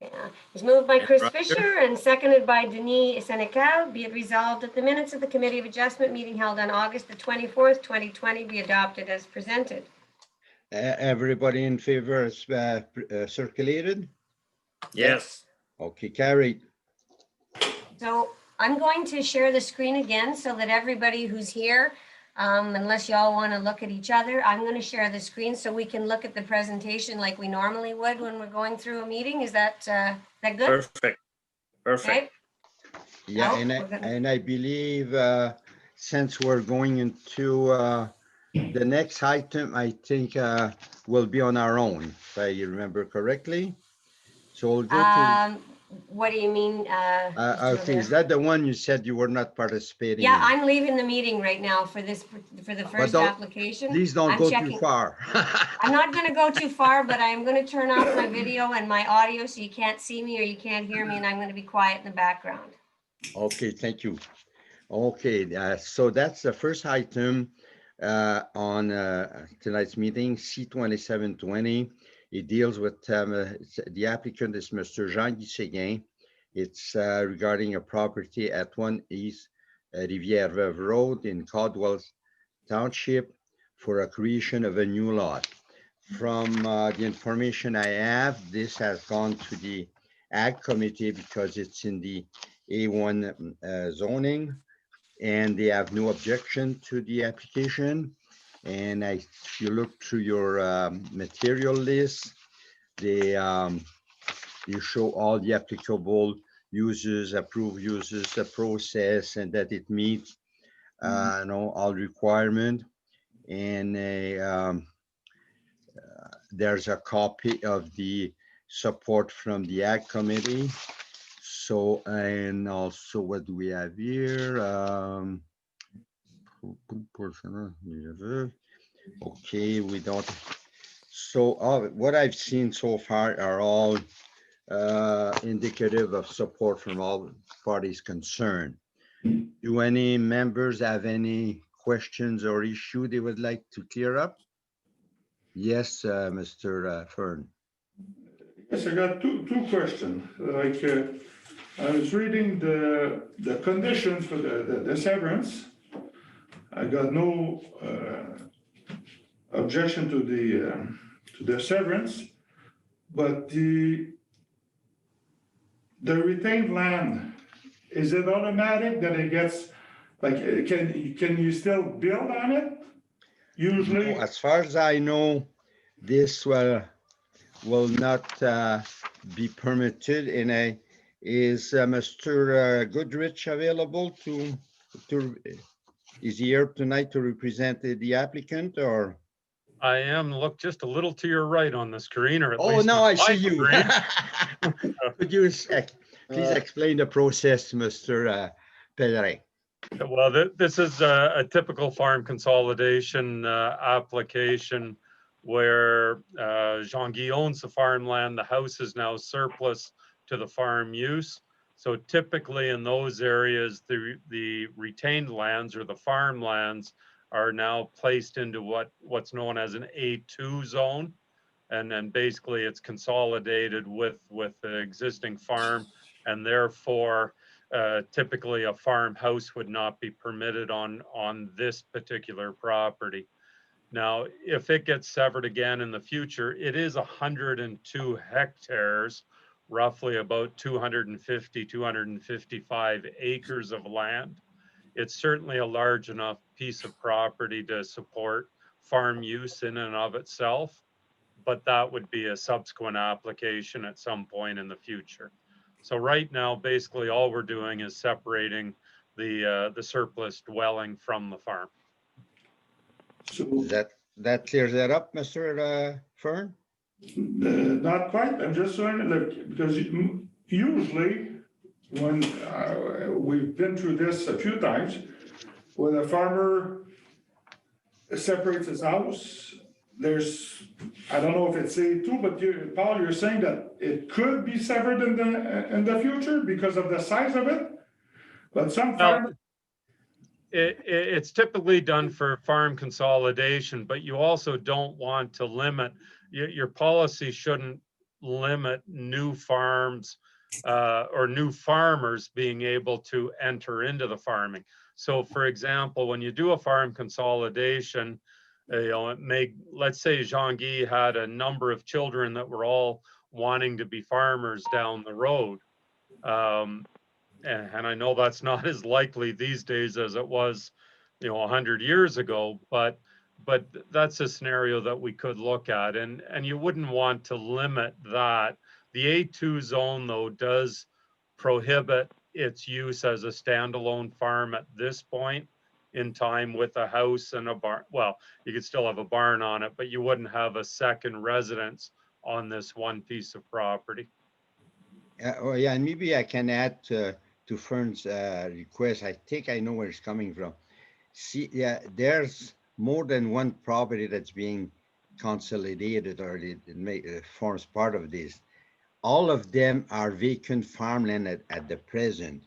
Yeah. It's moved by Chris
Roger?
Fisher and seconded by Denis Senecal. Be it resolved that the minutes of the Committee of Adjustment meeting held on August the 24th, 2020 be adopted as presented.
Everybody in favor is circulated?
Yes.
Okay, carried.
So I'm going to share the screen again so that everybody who's here, unless y'all want to look at each other, I'm going to share the screen so we can look at the presentation like we normally would when we're going through a meeting. Is that good?
Perfect. Perfect.
Okay.
Yeah,
No,
and
we're gonna-
I believe since we're going into the next item, I think will be on our own, if I remember correctly. So we'll go to,
What do you mean? Mr.
okay, is
Rivera?
that the one you said you were not participating
Yeah,
in?
I'm leaving the meeting right now for the first
don't-
application.
Please don't
I'm
go too
checking-
far.
I'm not going to go too far, but I'm going to turn off my video and my audio so you can't see me or you can't hear me, and I'm going to be quiet in the background.
Okay, thank you. Okay, so that's the first item on tonight's meeting, C-2720. It deals with, the applicant is Mr. Jean-Guy Séguin. It's regarding a property at 1 East Rivière-Veuve Road in Caldwell Township for a creation of a new lot. From the information I have, this has gone to the Ag Committee because it's in the A1 zoning, and they have no objection to the application. And if you look through your material list, you show all the applicable uses, approved uses, the process, and that it meets all requirement. And there's a copy of the support from the Ag Committee. So, and also what do we have here? Okay, we don't. So what I've seen so far are all indicative of support from all parties concerned. Do any members have any questions or issue they would like to clear up? Yes, Mr. Fern.
Yes, I got two questions. Like, I was reading the conditions for the severance. I got no objection to the severance, but the retained land, is it automatic that it gets, like, can you still build on it? Usually,
As far as I know, this will not be permitted in a, is Mr. Goodrich available to is he here tonight to represent the applicant or?
I am. Look just a little to your right on the screen, or at
Oh,
least
now
on
I see
my
you.
screen.
Could you please explain the process, Mr. Pellerin?
Well, this is a typical farm consolidation application where Jean-Guy owns the farmland. The house is now surplus to the farm use. So typically in those areas, the retained lands or the farmlands are now placed into what's known as an A2 zone. And then basically it's consolidated with the existing farm, and therefore typically a farmhouse would not be permitted on this particular property. Now, if it gets severed again in the future, it is 102 hectares, roughly about 250, 255 acres of land. It's certainly a large enough piece of property to support farm use in and of itself, but that would be a subsequent application at some point in the future. So right now, basically all we're doing is separating the surplus dwelling from the farm.
So,
That clears that up, Mr. Fern?
not quite, I'm just wondering, look, because usually when we've been through this a few times, when a farmer separates his house, there's, I don't know if it's A2, but Paul, you're saying that it could be severed in the future because of the size of it? But some farmers.
It's typically done for farm consolidation, but you also don't want to limit, your policy shouldn't limit new farms or new farmers being able to enter into the farming. So for example, when you do a farm consolidation, it may, let's say Jean-Guy had a number of children that were all wanting to be farmers down the road. And I know that's not as likely these days as it was, 100 years ago, but that's a scenario that we could look at, and you wouldn't want to limit that. The A2 zone, though, does prohibit its use as a standalone farm at this point in time with a house and a barn. Well, you could still have a barn on it, but you wouldn't have a second residence on this one piece of property.
Oh, yeah, and maybe I can add to Fern's request. I think I know where it's coming from. See, yeah, there's more than one property that's being consolidated or it forms part of this. All of them are vacant farmland at the present.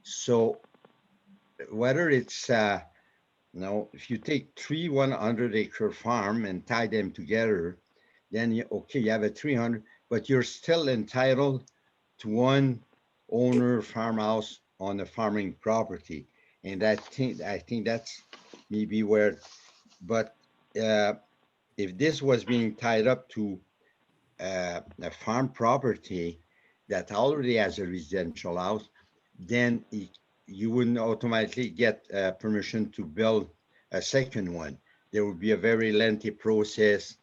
So whether it's, if you take 3 100-acre farm and tie them together, then you have a 300, but you're still entitled to one owner farmhouse on a farming property. And I think that's maybe where, but if this was being tied up to a farm property that already has a residential house, then you wouldn't automatically get permission to build a second one. There would be a very lengthy process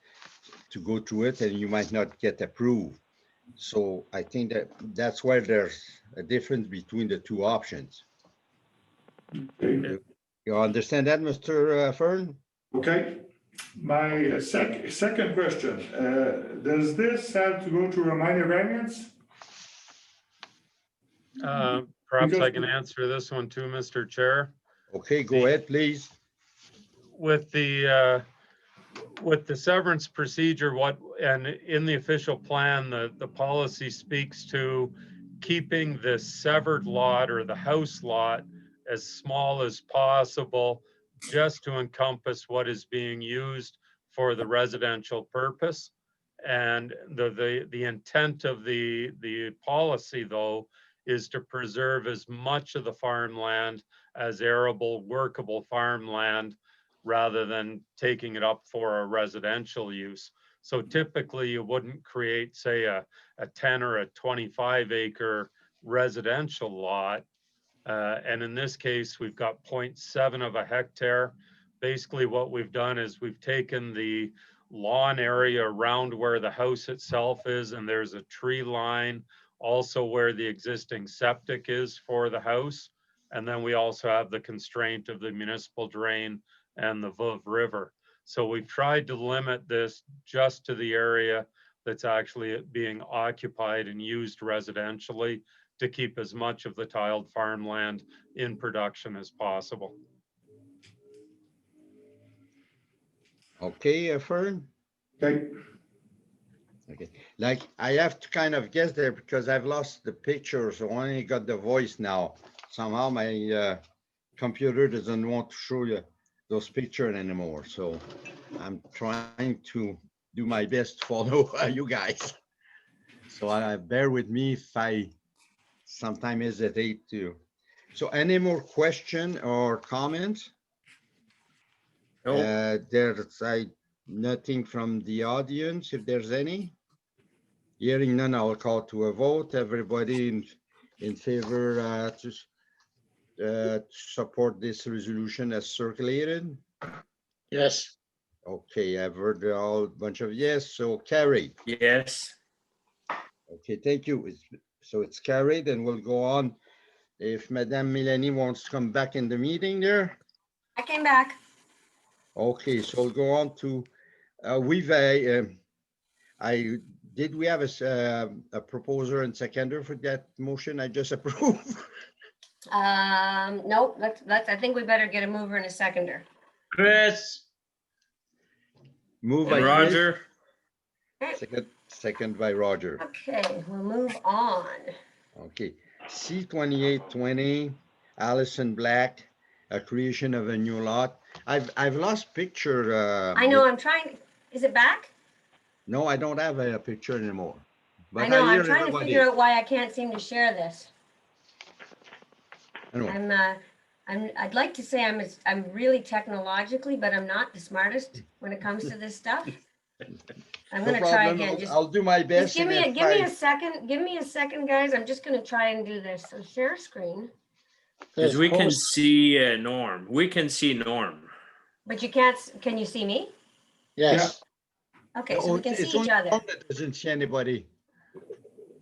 to go through it, and you might not get approved. So I think that's where there's a difference between the two options. You understand that, Mr. Fern?
Okay. My second question, does this have to go through a minor variance?
Perhaps I can answer this one too, Mr. Chair.
Okay, go ahead, please.
With the severance procedure, and in the official plan, the policy speaks to keeping the severed lot or the house lot as small as possible, just to encompass what is being used for the residential purpose. And the intent of the policy, though, is to preserve as much of the farmland as arable, workable farmland, rather than taking it up for a residential use. So typically you wouldn't create, say, a 10 or a 25 acre residential lot. And in this case, we've got 0.7 of a hectare. Basically what we've done is we've taken the lawn area around where the house itself is, and there's a tree line also where the existing septic is for the house. And then we also have the constraint of the municipal drain and the Veuve River. So we've tried to limit this just to the area that's actually being occupied and used residentially to keep as much of the tiled farmland in production as possible.
Okay, Fern?
Okay,
Okay, like I have to kind of guess there because I've lost the picture, so I only got the voice now. Somehow my computer doesn't want to show you those pictures anymore, so I'm trying to do my best to follow you guys. So bear with me if I sometimes hesitate to. So any more question or comments?
No,
There's nothing from the audience, if there's any. Hearing none, I'll call to a vote. Everybody in favor to support this resolution as circulated?
Yes,
Okay, I've heard a whole bunch of yes, so carried.
yes.
Okay, thank you. So it's carried and we'll go on. If Madame Mélanie wants to come back in the meeting there.
I came back.
Okay, so we'll go on to, did we have a proposer and seconder for that motion I just approved?
Nope, I think we better get a mover and a seconder.
Chris,
Move
And
by Chris,
Roger,
second by Roger.
Okay, we'll move on.
Okay, C 2820, Allison Black, a creation of a new lot. I've lost picture.
I know, I'm trying, is it back?
No, I don't have a picture anymore. But
I know, I'm
hear
trying to
everybody.
figure out why I can't seem to share this.
Anyway,
I'd like to say I'm really technologically, but I'm not the smartest when it comes to this stuff. I'm
no
gonna try
problem.
again, just
I'll do my best.
give
and
me
if
give me a second, guys. I'm just gonna try and do this. So share screen,
because we can
host-
see Norm. We can see Norm.
but you can't, can you see me?
yes.
Okay, so we can
it's
see
only
each other.
Norm that doesn't see anybody.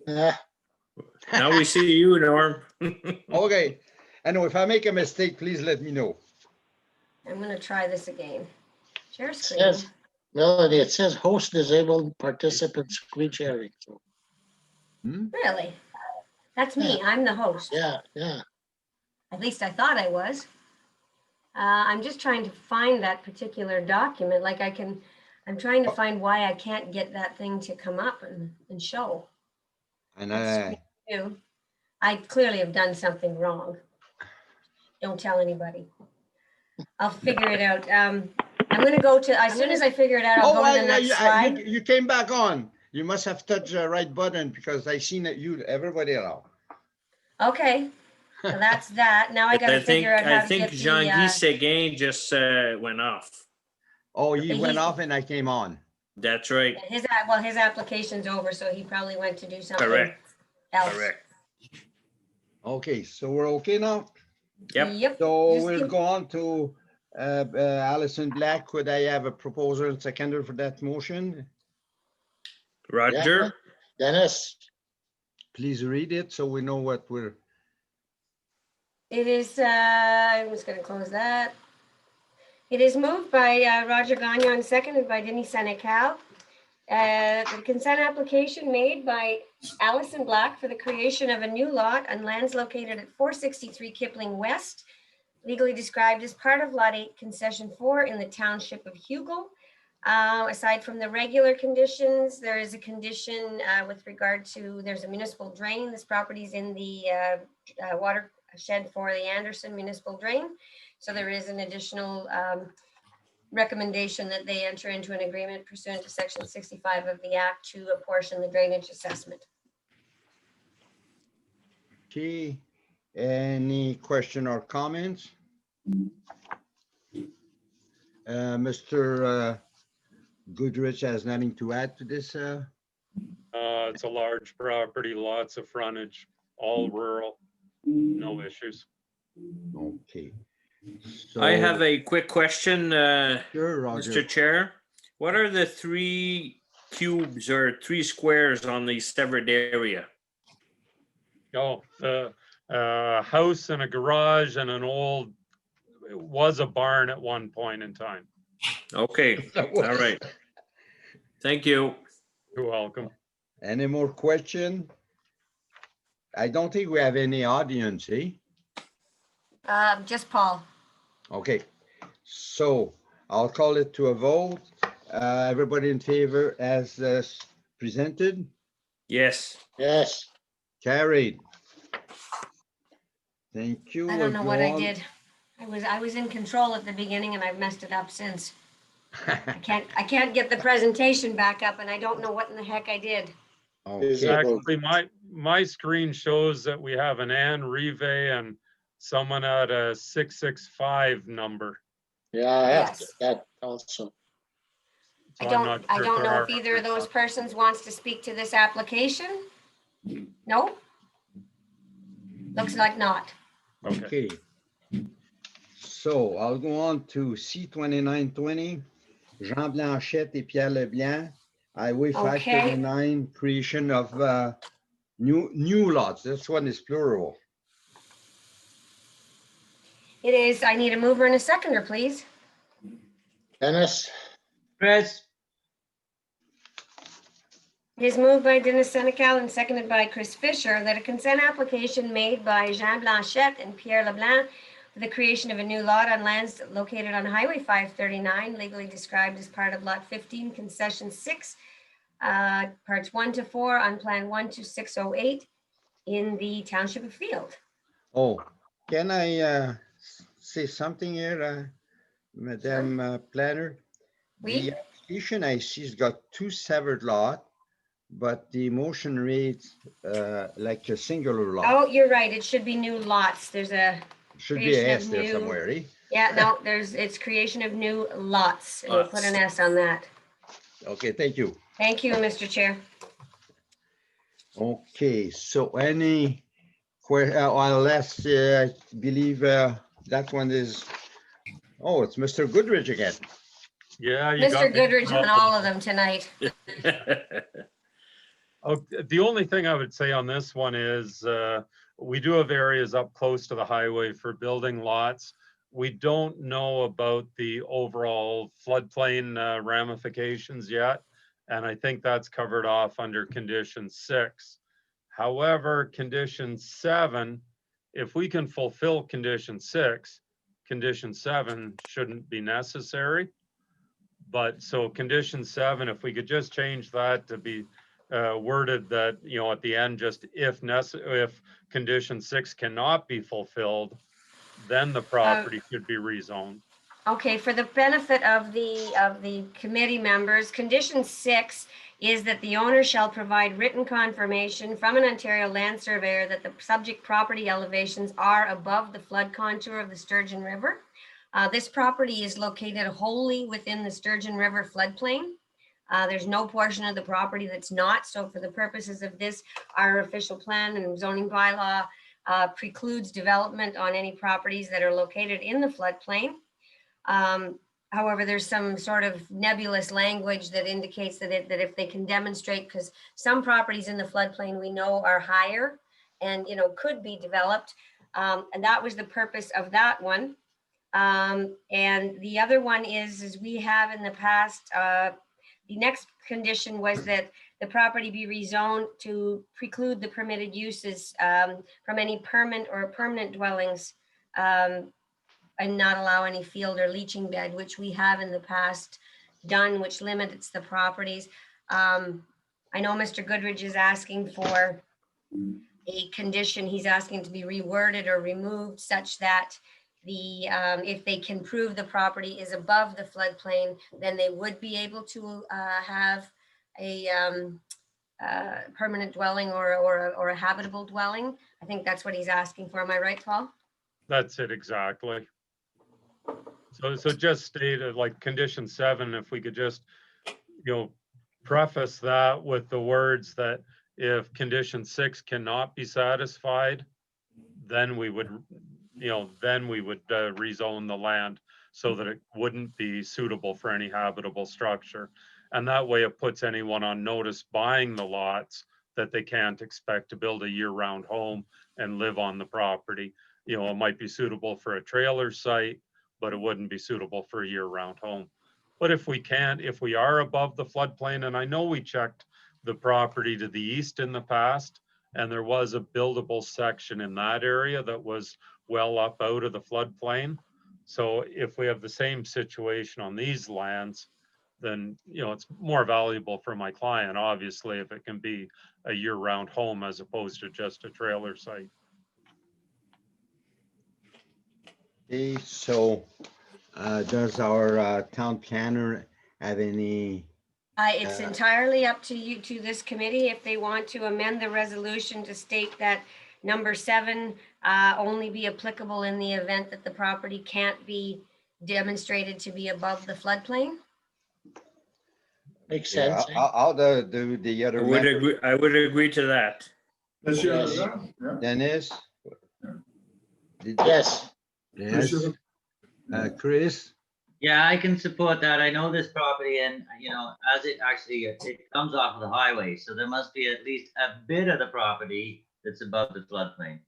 Now we see you, Norm.
Okay. I know if I make a mistake, please let me know.
I'm gonna try this again. Share
It
screen.
says, Melody, it says host disabled participant screen sharing. So,
Really? That's me. I'm the host.
yeah, yeah.
At least I thought I was. I'm just trying to find that particular document. Like I'm trying to find why I can't get that thing to come up and show.
And
I clearly have done something wrong. Don't tell anybody. I'll figure it out. I'm gonna go to, as soon as I figure it out, I'll go to the next slide.
you came back on. You must have touched the right button because I seen that everybody around.
Okay, so that's that. Now I gotta figure out how to get the,
Jean-Guy Seguin just went off.
Oh, he
He's-
went off and I came on.
That's right.
his application's over, so he probably went to do something
Correct.
else.
Correct.
Okay, so we're okay now.
Yep.
Yep.
So
Just
we'll
give-
go on to Allison Black. Could I have a proposer and seconder for that motion?
Roger.
Dennis,
Please read it so we know what we're.
It is, I'm just gonna close that. It is moved by Roger Gagnon, seconded by Denis Senecal. The consent application made by Allison Black for the creation of a new lot on lands located at 463 Kipling West, legally described as part of Lot 8 Concession 4 in the township of Hugo. Aside from the regular conditions, there is a condition with regard to, there's a municipal drain. This property is in the watershed for the Anderson Municipal Drain. So there is an additional recommendation that they enter into an agreement pursuant to section 65 of the act to apportion the drainage assessment.
Okay, any question or comments? Mr. Goodrich has nothing to add to this.
It's a large property, lots of frontage, all rural, no issues.
Okay.
I have
So-
a quick question,
Sure, Roger.
Mr. Chair. What are the 3 cubes or 3 squares on the severed area?
Oh, a house and a garage and it was a barn at one point in time.
Okay, all right. Thank you.
You're welcome.
Any more question? I don't think we have any audience, eh?
Just Paul.
Okay, so I'll call it to a vote. Everybody in favor as presented?
Yes.
Yes,
Carried. Thank you.
I
We'll
don't know
go
what I
on.
did. I was in control at the beginning and I've messed it up since. I can't get the presentation back up and I don't know what in the heck I did.
Okay,
Actually, my screen shows that we have an Anne Rive and someone at a 665 number.
yeah, I have
Yes.
that also.
I
So I'm
don't,
not
I
sure
don't
there
know
are
if either of
others.
those persons wants to speak to this application. No? Looks like not.
Okay.
okay. So I'll go on to C2920, Jean Blanchette et Pierre Leblanc, Highway
Okay.
539, creation of new lots. This one is plural.
It is, I need a mover and a seconder, please.
Dennis,
Chris?
It is moved by Dennis Senecal and seconded by Chris Fisher that a consent application made by Jean Blanchette and Pierre Leblanc for the creation of a new lot on lands located on Highway 539, legally described as part of Lot 15, Concession 6, Parts 1 to 4 on Plan 12608 in the Township of Field.
Oh, can I say something here, Madam Planner?
Oui?
The application I see has got two severed lots, but the motion reads like a singular lot.
Oh, you're right. It should be new lots. There's a,
Should be
creation
a
of
S there
new-
somewhere, eh?
yeah, no, it's creation of new lots. And we'll put an S on that.
Okay, thank you.
Thank you, Mr. Chair.
Okay, so any unless I believe that one is, oh, it's Mr. Goodrich again.
Yeah, you got
Mr.
me in
Goodrich on
trouble.
all of them tonight.
Oh, the only thing I would say on this one is we do have areas up close to the highway for building lots. We don't know about the overall floodplain ramifications yet. And I think that's covered off under condition 6. However, condition 7, if we can fulfill condition 6, condition 7 shouldn't be necessary. But so condition 7, if we could just change that to be worded that, you know, at the end, just if condition 6 cannot be fulfilled, then the property should be rezoned.
Okay, for the benefit of the committee members, condition 6 is that the owner shall provide written confirmation from an Ontario land surveyor that the subject property elevations are above the flood contour of the Sturgeon River. This property is located wholly within the Sturgeon River floodplain. There's no portion of the property that's not. So for the purposes of this, our official plan and zoning bylaw precludes development on any properties that are located in the floodplain. However, there's some sort of nebulous language that indicates that if they can demonstrate, because some properties in the floodplain we know are higher and, you know, could be developed. And that was the purpose of that one. And the other one is we have in the past, the next condition was that the property be rezoned to preclude the permitted uses from any permanent dwellings and not allow any field or leaching bed, which we have in the past done, which limits the properties. I know Mr. Goodrich is asking for a condition. He's asking to be reworded or removed such that if they can prove the property is above the floodplain, then they would be able to have a permanent dwelling or a habitable dwelling. I think that's what he's asking for. Am I right, Paul?
That's it exactly. So just stated like condition 7, if we could just, you know, preface that with the words that if condition 6 cannot be satisfied, then we would, you know, rezone the land so that it wouldn't be suitable for any habitable structure. And that way it puts anyone on notice buying the lots that they can't expect to build a year-round home and live on the property. You know, it might be suitable for a trailer site, but it wouldn't be suitable for a year-round home. But if we are above the floodplain, and I know we checked the property to the east in the past, and there was a buildable section in that area that was well up out of the floodplain. So if we have the same situation on these lands, then, you know, it's more valuable for my client, obviously, if it can be a year-round home as opposed to just a trailer site.
Okay, so does our town planner have any?
It's entirely up to you, to this committee, if they want to amend the resolution to state that number 7 only be applicable in the event that the property can't be demonstrated to be above the floodplain.
Makes
Yeah,
sense.
I'll do the
I
other
would
member.
agree, I would agree to that.
Monsieur
Yes.
Lejean? Yeah.
Dennis?
Yes,
Yes.
Monsieur-
Chris?
Yeah, I can support that. I know this property and, you know, as it actually, it comes off of the highway. So there must be at least a bit of the property that's above the floodplain.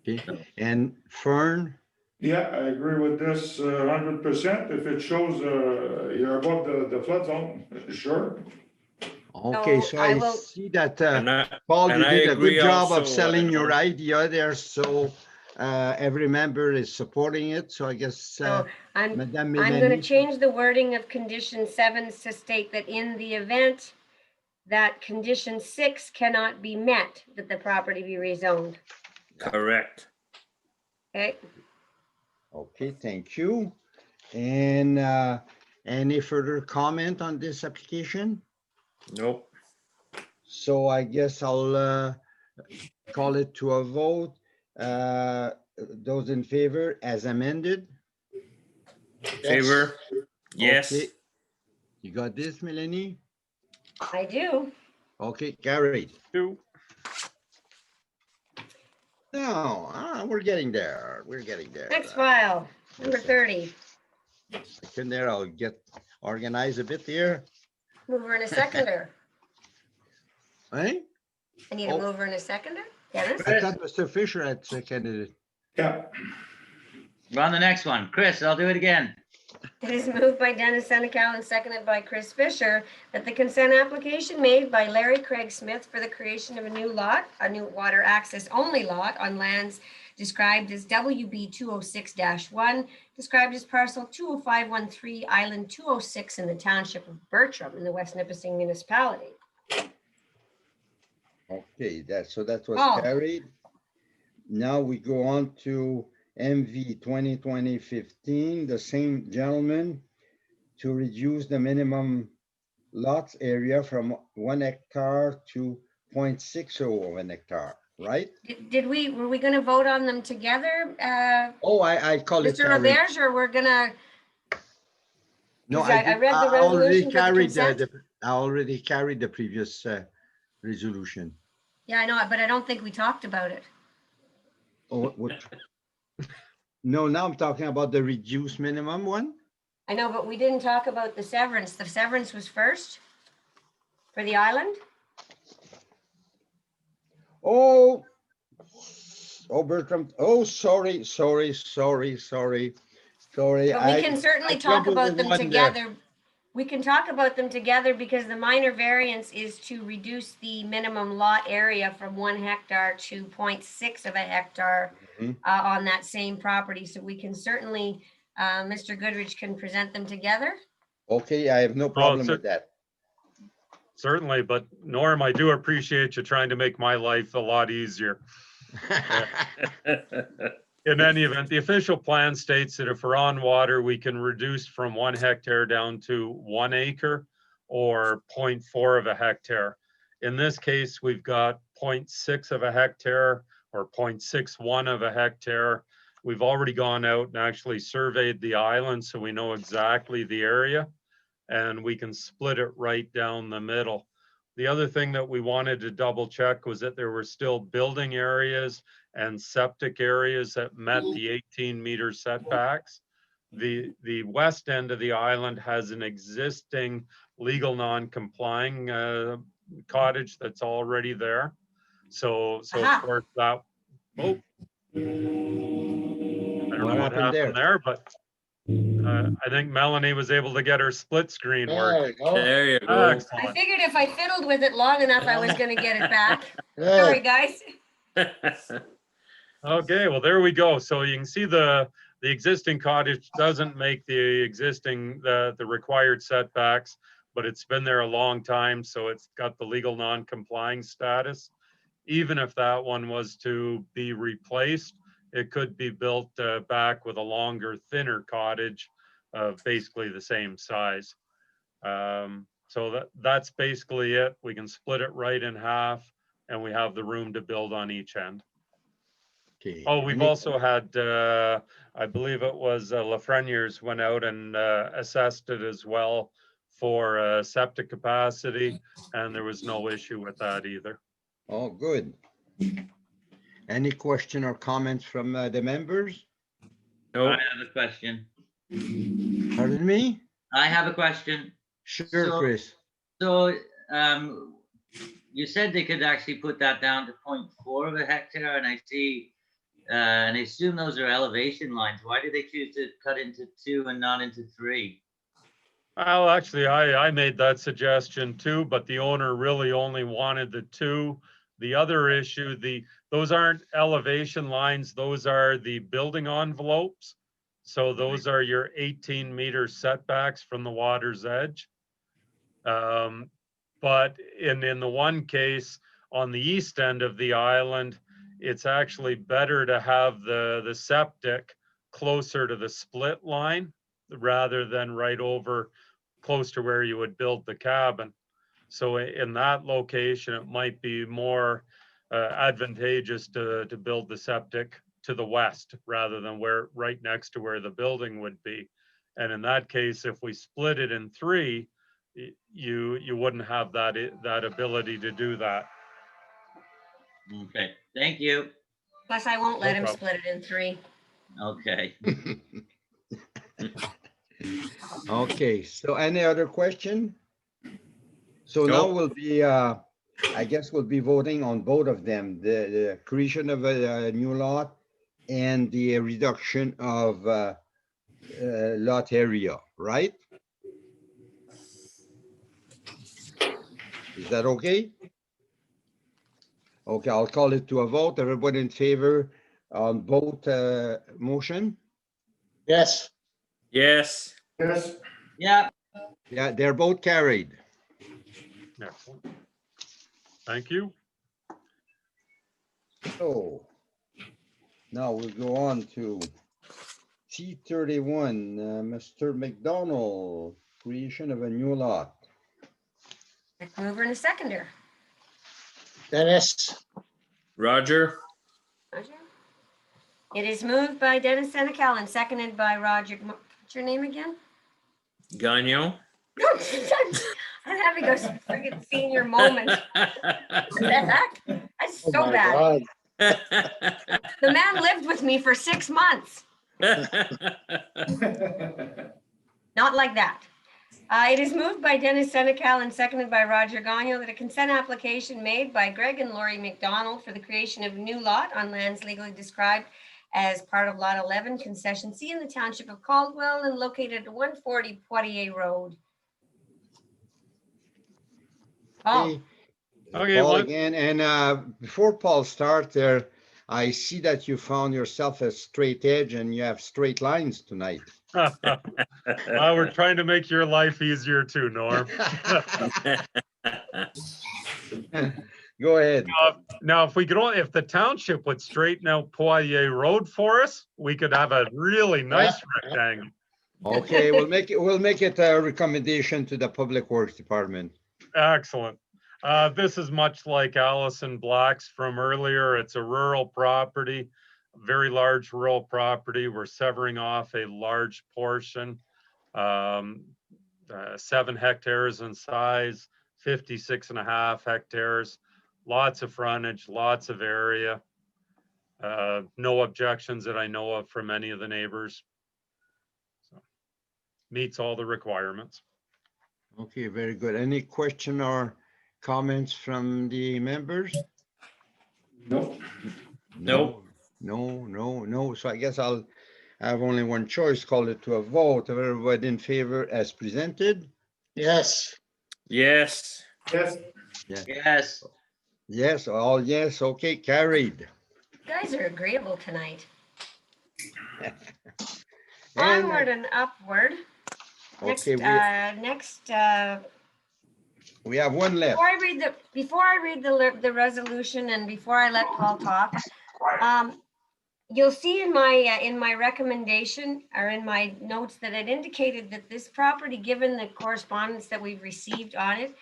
Okay, and Fern?
Yeah, I agree with this 100%. If it shows you're above the flood zone, sure.
Okay,
So
so
I
I
will-
see that,
And
Paul, you
and I
did a
agree
good job
also,
of selling your
Norm.
idea there, so every member is supporting it, so I guess
So I'm
Madame
going to
Mélanie.
change the wording of condition 7 to state that in the event that condition 6 cannot be met, that the property be rezoned.
Correct.
Okay,
Okay, thank you. And any further comment on this application?
Nope.
So I guess I'll call it to a vote. Those in favor as amended?
Favor? Yes.
Okay. You got this, Melanie?
I do.
Okay, carried.
Two.
No, we're getting there. We're getting there.
Next file, number 30.
Second there, I'll get organized a bit here.
Mover and a seconder.
Eh?
I need a
Oh.
mover and a seconder. Dennis?
I thought Mr. Fisher had seconded it.
Yeah.
We're on the next one. Chris, I'll do it again.
It is moved by Dennis Senecal and seconded by Chris Fisher that the consent application made by Larry Craig Smith for the creation of a new lot, a new water access only lot on lands described as WB 206-1, described as parcel 20513, island 206 in the township of Bertram in the West Nipissing municipality.
Okay, that was
Oh.
carried. Now we go on to MV 2020-15, the same gentleman to reduce the minimum lots area from 1 hectare to 0.60 of an hectare, right?
Were we going to vote on them together,
Oh, I call it
Mr.
carried.
Roberge, or we're gonna?
No,
'Cause I
did-
read the
I already
resolution for the
carried
consent.
I already carried the previous resolution.
Yeah, I know, but I don't think we talked about it.
Oh, what? No, now I'm talking about the reduced minimum one.
I know, but we didn't talk about the severance. The severance was first for the island?
Oh, Bertram. Oh, sorry.
But we can certainly talk about them together. We can talk about them together because the minor variance is to reduce the minimum lot area from 1 hectare to 0.6 of a hectare on that same property. So we can certainly, Mr. Goodrich can present them together.
Okay, I have no problem with that.
Certainly, but Norm, I do appreciate you trying to make my life a lot easier. In any event, the official plan states that if we're on water, we can reduce from 1 hectare down to 1 acre or 0.4 of a hectare. In this case, we've got 0.6 of a hectare or 0.61 of a hectare. We've already gone out and actually surveyed the island, so we know exactly the area, and we can split it right down the middle. The other thing that we wanted to double check was that there were still building areas and septic areas that met the 18-meter setbacks. The west end of the island has an existing legal non-complying cottage that's already there. So of
Aha.
course that, oh. I don't know what happened there, but I think Melanie was able to get her split screen
There
working.
we go.
There you go.
I
Excellent.
figured if I fiddled with it long enough, I was gonna get it back.
Good.
Sorry, guys.
Okay, well, there we go. So you can see the existing cottage doesn't make the existing, the required setbacks, but it's been there a long time, so it's got the legal non-complying status. Even if that one was to be replaced, it could be built back with a longer, thinner cottage of basically the same size. So that's basically it. We can split it right in half, and we have the room to build on each end.
Okay.
Oh, we've
Any-
also had, I believe it was Lafreniere's went out and assessed it as well for septic capacity, and there was no issue with that either.
Oh, good. Any question or comments from the members?
I
Nope.
have a question.
Pardon me?
I have a question.
Sure,
So-
Chris.
So, you said they could actually put that down to 0.4 of a hectare, and I see, and I assume those are elevation lines. Why did they choose to cut into 2 and not into 3?
Well, actually, I made that suggestion too, but the owner really only wanted the 2. The other issue, those aren't elevation lines, those are the building envelopes. So those are your 18-meter setbacks from the water's edge. But in the one case on the east end of the island, it's actually better to have the septic closer to the split line rather than right over close to where you would build the cabin. So in that location, it might be more advantageous to build the septic to the west rather than where right next to where the building would be. And in that case, if we split it in 3, you wouldn't have that ability to do that.
Okay, thank you.
Plus, I won't let
No
him
problem.
split it in 3.
Okay.
Okay, so any other question? So now
Nope.
we'll be, I guess we'll be voting on both of them, the creation of a new lot and the reduction of lot area, right? Is that okay? Okay, I'll call it to a vote. Everybody in favor on both motion?
Yes.
Yes.
Yes.
Yeah,
Yeah, they're both carried.
Excellent. Thank you.
So now we'll go on to T31, Mr. McDonald, creation of a new lot.
Rick Mover and a seconder.
Dennis.
Roger.
Roger. It is moved by Dennis Senecal and seconded by Roger. What's your name again?
Gagnon.
I'm having a freaking senior moment. What the heck? That's
Oh
so
my
bad.
God.
The man lived with me for 6 months. Not like that. It is moved by Dennis Senecal and seconded by Roger Gagnon that a consent application made by Greg and Lori McDonald for the creation of a new lot on lands legally described as part of Lot 11, Concession C in the Township of Caldwell and located at 140 Poitier Road. Oh,
Okay,
Paul
one-
again, and before Paul starts there, I see that you found yourself a straight edge and you have straight lines tonight.
Well, we're trying to make your life easier too, Norm.
Go ahead.
Now, if we could, if the township would straighten out Poirier Road for us, we could have a really nice rectangle.
Okay, we'll make it a recommendation to the Public Works Department.
Excellent. This is much like Allison Black's from earlier. It's a rural property, very large rural property. We're severing off a large portion, 7 hectares in size, 56.5 hectares, lots of frontage, lots of area. No objections that I know of from any of the neighbors. So, meets all the requirements.
Okay, very good. Any question or comments from the members?
Nope.
Nope.
No. So I guess I'll have only one choice, call it to a vote. Everybody in favor as presented?
Yes,
Yes.
Yes.
Yes.
Yes, all yes, okay, carried.
You guys are agreeable tonight.
And,
Onward and upward. Next,
okay, we have one left.
before I read the resolution and before I let Paul talk, you'll see in my recommendation or in my notes that it indicated that this property, given the correspondence that we've received on it,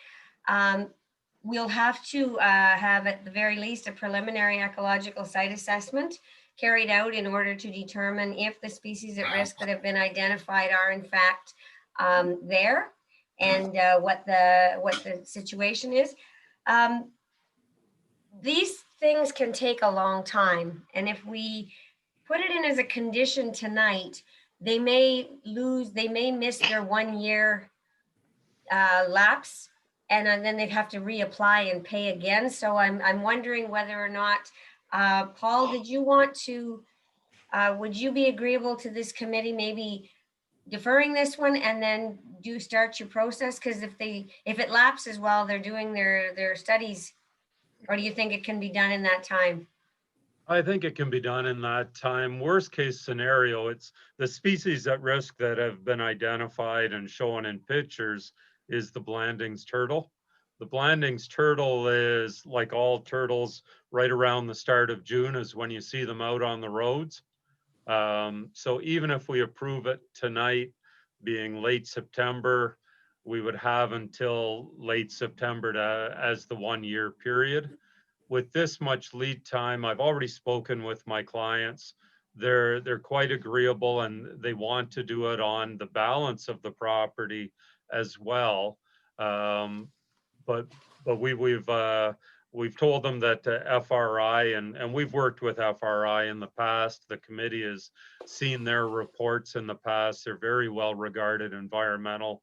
we'll have to have at the very least a preliminary ecological site assessment carried out in order to determine if the species at risk that have been identified are in fact there, and what the situation is. These things can take a long time, and if we put it in as a condition tonight, they may miss their 1 year lapse, and then they'd have to reapply and pay again. So I'm wondering whether or not, Paul, did you want to, would you be agreeable to this committee maybe deferring this one and then start your process? Because if it lapses while they're doing their studies, or do you think it can be done in that time?
I think it can be done in that time. Worst case scenario, it's the species at risk that have been identified and shown in pictures is the Blandings turtle. The Blandings turtle is, like all turtles, right around the start of June is when you see them out on the roads. So even if we approve it tonight, being late September, we would have until late September as the 1 year period. With this much lead time, I've already spoken with my clients. They're quite agreeable, and they want to do it on the balance of the property as well. But we've told them that FRI, and we've worked with FRI in the past. The committee has seen their reports in the past. They're very well regarded environmental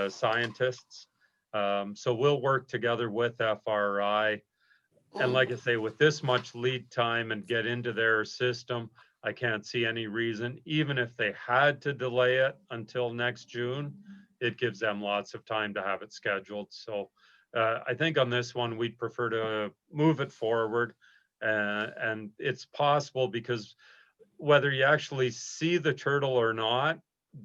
scientists. So we'll work together with FRI. And like I say, with this much lead time and get into their system, I can't see any reason, even if they had to delay it until next June, it gives them lots of time to have it scheduled. So I think on this one, we'd prefer to move it forward. And it's possible because whether you actually see the turtle or not,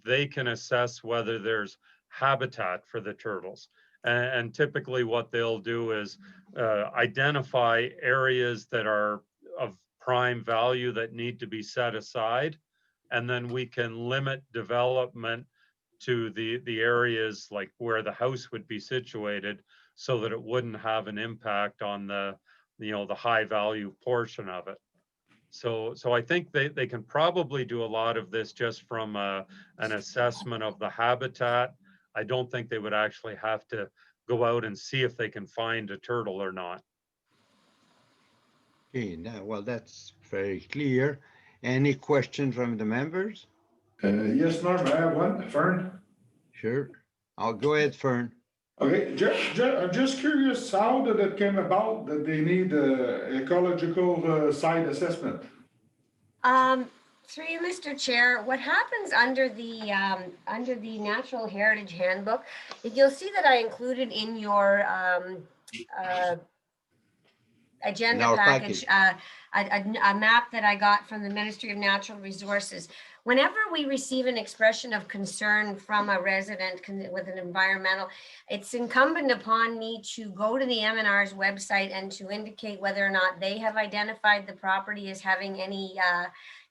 they can assess whether there's habitat for the turtles. And typically what they'll do is identify areas that are of prime value that need to be set aside. And then we can limit development to the areas like where the house would be situated so that it wouldn't have an impact on the high value portion of it. So I think they can probably do a lot of this just from an assessment of the habitat. I don't think they would actually have to go out and see if they can find a turtle or not.
Okay, now, well, that's very clear. Any questions from the members?
Yes, Norm, I have one. Fern?
Sure. I'll go ahead, Fern.
Okay, I'm just curious, how did it came about that they need ecological site assessment?
Through you, Mr. Chair, what happens under the Natural Heritage Handbook, you'll see that I included in your agenda package a map that I got from the Ministry of Natural Resources. Whenever we receive an expression of concern from a resident with an environmental, it's incumbent upon me to go to the MNR's website and to indicate whether or not they have identified the property as having any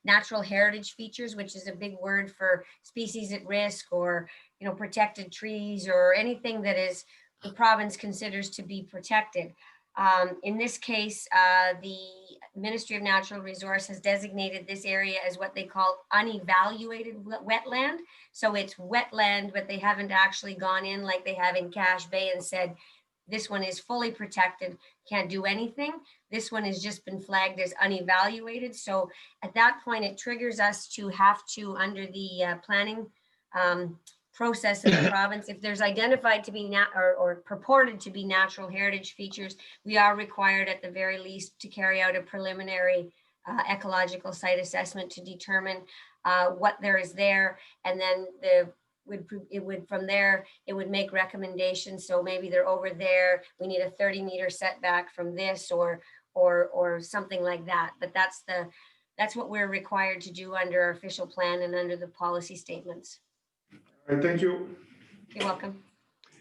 natural heritage features, which is a big word for species at risk, or protected trees, or anything that is the province considers to be protected. In this case, the Ministry of Natural Resources has designated this area as what they call unevaluated wetland. So it's wetland, but they haven't actually gone in like they have in Cache Bay and said, this one is fully protected, can't do anything. This one has just been flagged as unevaluated. So at that point, it triggers us to have to, under the planning process in the province. If there's identified to be or purported to be natural heritage features, we are required at the very least to carry out a preliminary ecological site assessment to determine what there is there, and then from there it would make recommendations. So maybe they're over there, we need a 30-meter setback from this, or something like that. But that's what we're required to do under our official plan and under the policy statements.
All right, thank you.
You're welcome.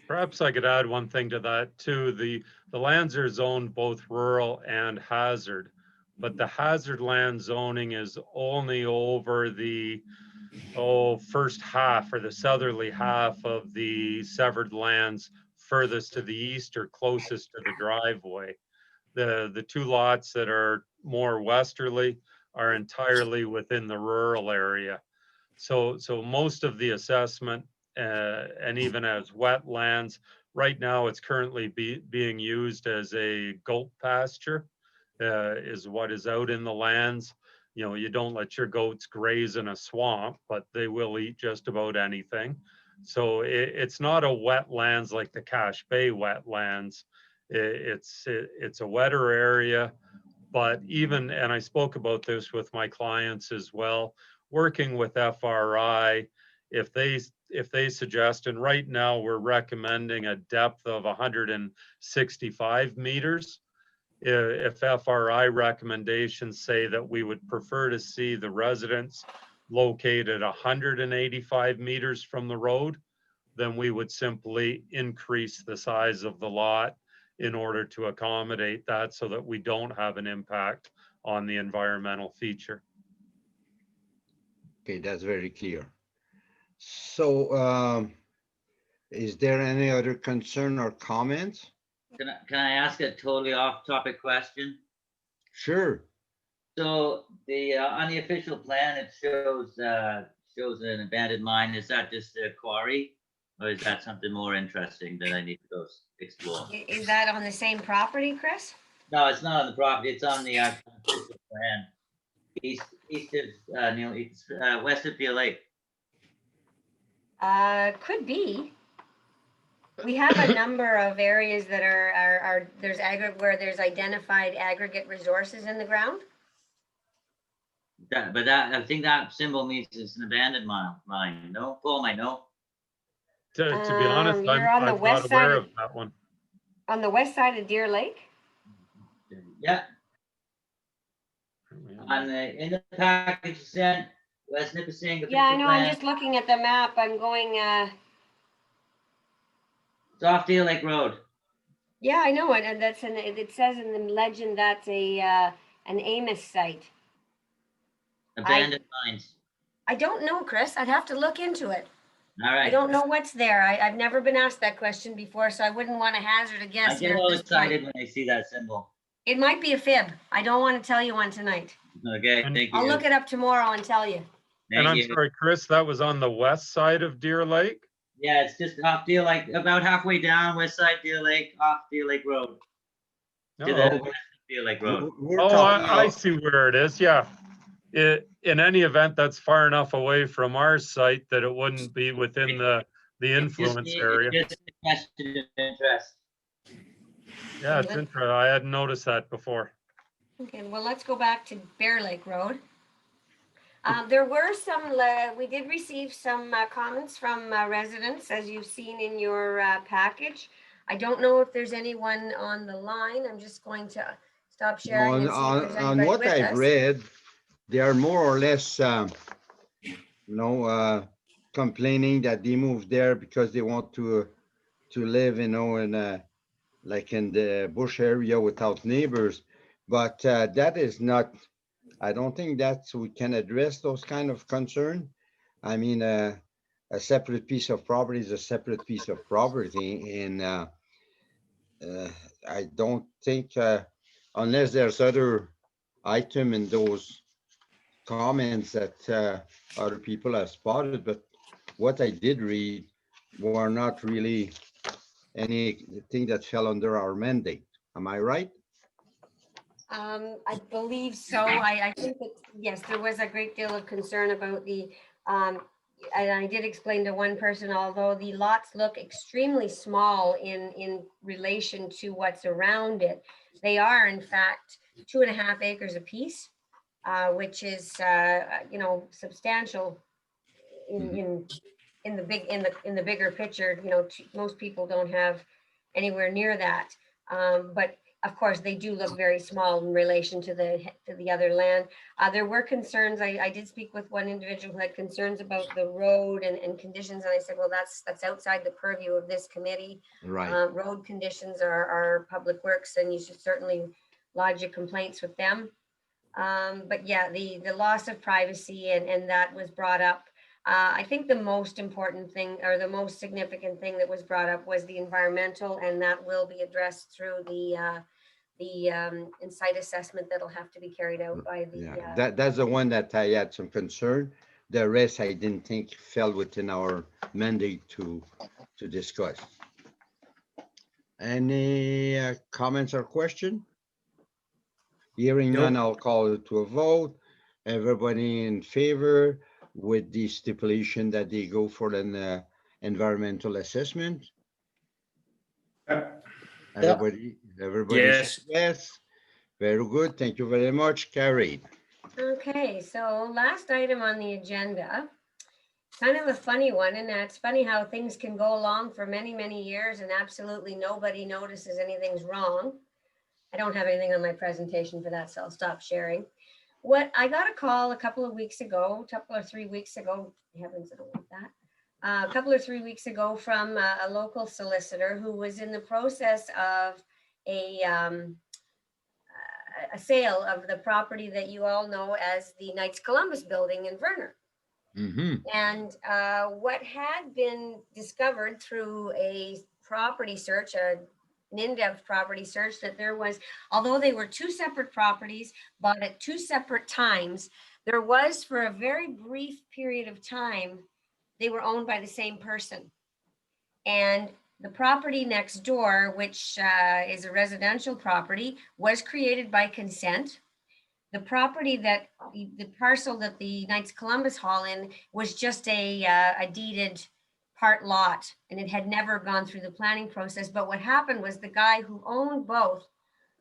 Perhaps I could add one thing to that too. The lands are zoned both rural and hazard, but the hazard land zoning is only over the first half or the southerly half of the severed lands furthest to the east or closest to the driveway. The two lots that are more westerly are entirely within the rural area. So most of the assessment and even as wetlands, right now it's currently being used as a goat pasture, is what is out in the lands. You know, you don't let your goats graze in a swamp, but they will eat just about anything. So it's not a wetlands like the Cache Bay wetlands. It's a wetter area, but even, and I spoke about this with my clients as well, working with FRI, if they suggest, and right now we're recommending a depth of 165 meters. If FRI recommendations say that we would prefer to see the residents located 185 meters from the road, then we would simply increase the size of the lot in order to accommodate that so that we don't have an impact on the environmental feature.
Okay, that's very clear. So is there any other concern or comments?
Can I ask a totally off-topic question?
Sure.
So on the official plan, it shows an abandoned mine. Is that just a quarry, or is that something more interesting that I need to go explore?
Is that on the same property, Chris?
No, it's not on the property. It's on the actual official plan. East of Neil, west of Deer Lake.
Could be. We have a number of areas that are where there's identified aggregate resources in the ground.
But I think that symbol means it's an abandoned mine. No, Paul might know.
To be honest,
you're on the
I'm
west
not aware
side
of that one.
On the west side of Deer Lake?
Yeah. In the package sent, West Nipissing.
Yeah, I know. I'm just looking at the map. I'm going.
It's off Deer Lake Road.
Yeah, I know it, and it says in the legend that's an Amos site.
Abandoned mines.
I don't know, Chris. I'd have to look into it.
All right.
I don't know what's there. I've never been asked that question before, so I wouldn't want to hazard a guess.
I get all excited when I see that symbol.
It might be a fib. I don't want to tell you one tonight.
Okay, thank you.
I'll look it up tomorrow and tell you.
And I'm sorry, Chris, that was on the west side of Deer Lake?
Yeah, it's just off Deer Lake, about halfway down west side Deer Lake, off Deer Lake Road. To the west of Deer Lake Road.
Oh, I see where it is. Yeah. In any event, that's far enough away from our site that it wouldn't be within the influence area.
It's just a question of interest.
Yeah, it's interesting. I hadn't noticed that before.
Okay, well, let's go back to Bear Lake Road. There were some, we did receive some comments from residents, as you've seen in your package. I don't know if there's anyone on the line. I'm just going to stop sharing.
On what I've read, they are more or less, complaining that they moved there because they want to live, in like in the bush area without neighbors. But that is not, I don't think we can address those kind of concern. I mean, a separate piece of property is a separate piece of property. And I don't think, unless there's other item in those comments that other people have spotted, but what I did read were not really anything that fell under our mandate. Am I right?
I believe so. I think that, yes, there was a great deal of concern about the and I did explain to one person, although the lots look extremely small in relation to what's around it, they are in fact 2.5 acres apiece, which is, you know, substantial in the bigger picture. You know, most people don't have anywhere near that. But of course, they do look very small in relation to the other land. There were concerns. I did speak with one individual who had concerns about the road and conditions, and I said, well, that's outside the purview of this committee.
Right.
Road conditions are public works, and you should certainly lodge your complaints with them. But yeah, the loss of privacy and that was brought up. I think the most important thing, or the most significant thing that was brought up, was the environmental, and that will be addressed through the insight assessment that'll have to be carried out by the.
Yeah, that's the one that I had some concern. The rest I didn't think fell within our mandate to discuss. Any comments or question? Hearing none, I'll call it to a vote. Everybody in favor with the stipulation that they go for an environmental assessment? Everybody
Yes.
says yes. Very good. Thank you very much. Carried.
Okay, so last item on the agenda, kind of a funny one, and that's funny how things can go along for many, many years and absolutely nobody notices anything's wrong. I don't have anything on my presentation for that, so I'll stop sharing. What I got a call a couple or 3 weeks ago, heavens, I don't want that. A couple or 3 weeks ago from a local solicitor who was in the process of a sale of the property that you all know as the Knights Columbus building in Verner. And what had been discovered through a property search, an in-depth property search, that there was, although they were two separate properties, bought at two separate times, there was, for a very brief period of time, they were owned by the same person. And the property next door, which is a residential property, was created by consent. The property that, the parcel that the Knights Columbus haul in was just a deeded part lot, and it had never gone through the planning process. But what happened was the guy who owned both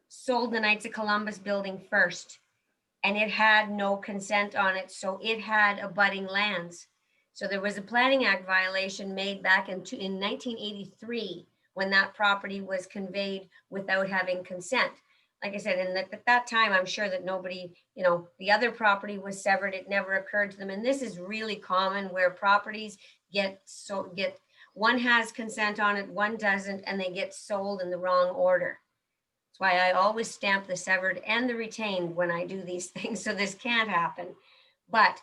sold the Knights of Columbus building first, and it had no consent on it, so it had abutting lands. So there was a Planning Act violation made back in 1983 when that property was conveyed without having consent. Like I said, and at that time, I'm sure that nobody, you know, the other property was severed. It never occurred to them. And this is really common where properties get one has consent on it, one doesn't, and they get sold in the wrong order. That's why I always stamp the severed and the retained when I do these things. So this can't happen. But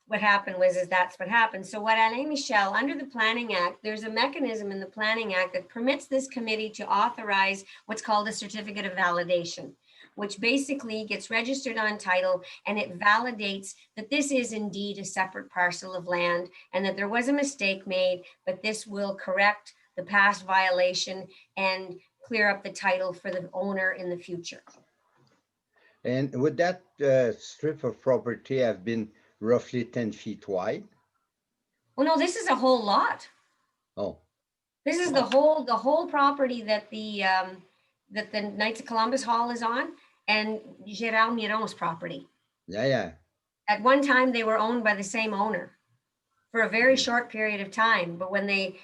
what happened was, that's what happened. So what Alain Michel, under the Planning Act, there's a mechanism in the Planning Act that permits this committee to authorize what's called a certificate of validation, which basically gets registered on title, and it validates that this is indeed a separate parcel of land and that there was a mistake made, but this will correct the past violation and clear up the title for the owner in the future.
And would that strip of property have been roughly 10 feet wide?
Well, no, this is a whole lot.
Oh.
This is the whole property that the Knights of Columbus Hall is on, and Gérard Miron's property.
Yeah.
At one time, they were owned by the same owner for a very short period of time. But when the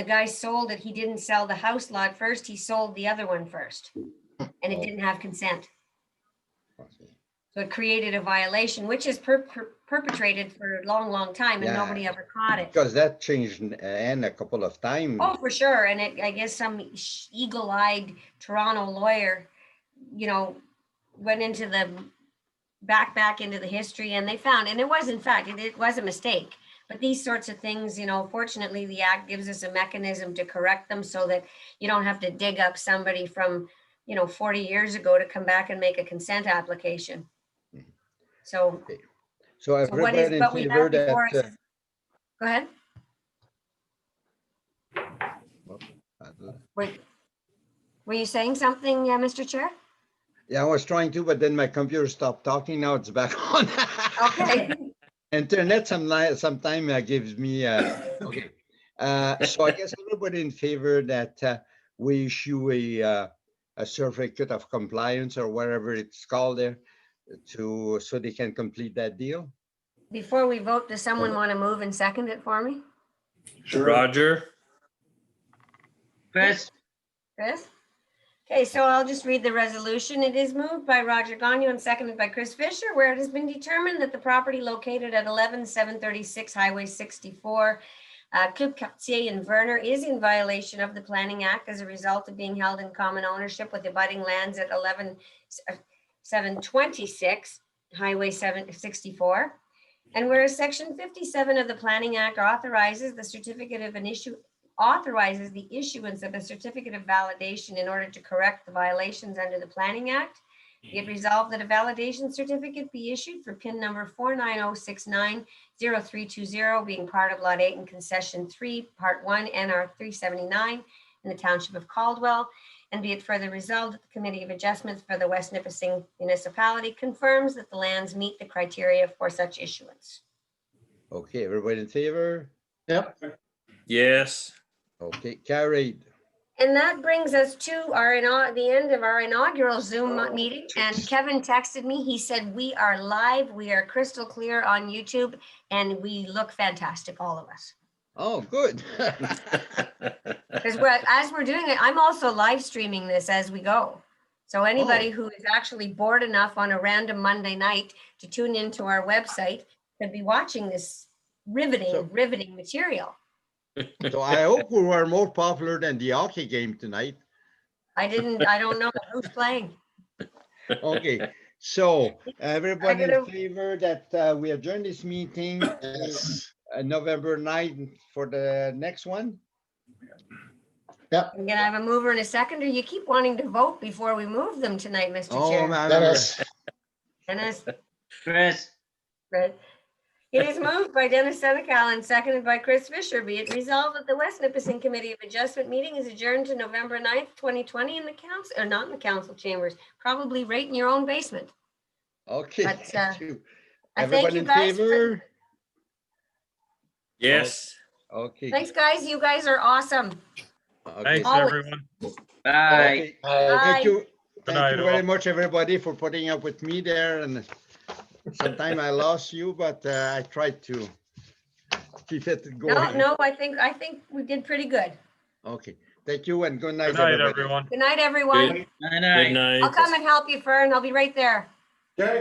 guy sold it, he didn't sell the house lot first. He sold the other one first, and it didn't have consent. So it created a violation, which is perpetrated for a long, long time, and nobody ever caught it.
Because that changed a couple of times.
Oh, for sure. And I guess some eagle-eyed Toronto lawyer, you know, went into the back into the history, and they found, and it was, in fact, it was a mistake. But these sorts of things, you know, fortunately, the Act gives us a mechanism to correct them so that you don't have to dig up somebody from, you know, 40 years ago to come back and make a consent application. So,
so
what is, but we have before us, go ahead. Wait, were you saying something, Mr. Chair?
Yeah, I was trying to, but then my computer stopped talking. Now it's back on.
Okay.
Internet sometime gives me, okay. So I guess everybody in favor that we issue a certificate of compliance or whatever it's called there so they can complete that deal?
Before we vote, does someone want to move and second it for me?
Roger.
Chris,
Chris? Okay, so I'll just read the resolution. It is moved by Roger Gagnon and seconded by Chris Fisher, where it has been determined that the property located at 11736 Highway 64, Club Quartier in Verner is in violation of the Planning Act as a result of being held in common ownership with abutting lands at 11726 Highway 764. And whereas Section 57 of the Planning Act authorizes the issuance of a certificate of validation in order to correct the violations under the Planning Act, be it resolved that a validation certificate be issued for PIN number 490690320, being part of Lot 8 and Concession 3, Part 1, NR 379 in the Township of Caldwell. And be it further resolved that the Committee of Adjustments for the West Nipissing Municipality confirms that the lands meet the criteria for such issuance.
Okay, everybody in favor?
Yep.
Yes.
Okay, carried.
And that brings us to the end of our inaugural Zoom meeting. And Kevin texted me. He said, we are live. We are crystal clear on YouTube and we look fantastic, all of us.
Oh, good.
Because as we're doing it, I'm also live streaming this as we go. So anybody who is actually bored enough on a random Monday night to tune into our website could be watching this riveting material.
So I hope we were more popular than the hockey game tonight.
I don't know who's playing.
Okay, so everybody in favor that we adjourn this meeting November 9th for the next one?
Yep.
I'm gonna have a mover and a seconder. You keep wanting to vote before we move them tonight, Mr. Chair.
Man.
Dennis.
Chris,
Fred. It is moved by Dennis Senecal and seconded by Chris Fisher. Be it resolved that the West Nipissing Committee of Adjustment meeting is adjourned to November 9th, 2020 in the council, or not in the council chambers, probably right in your own basement.
Okay.
But,
Thank you.
I thank
Everybody
you
in
guys.
favor?
Yes.
Okay.
Thanks, guys. You guys are awesome.
Okay.
Thanks,
Always.
everyone.
bye.
Okay.
Bye.
Thank you.
Good
Thank
night,
you very
all.
much, everybody, for putting up with me there. And sometimes I lost you, but I tried to keep it going.
No, I think we did pretty good.
Okay. Thank you and good night,
Good night,
everybody.
everyone.
Good night, everyone.
Good,
Good night.
good night.
I'll come and help you, Fern. I'll be right there.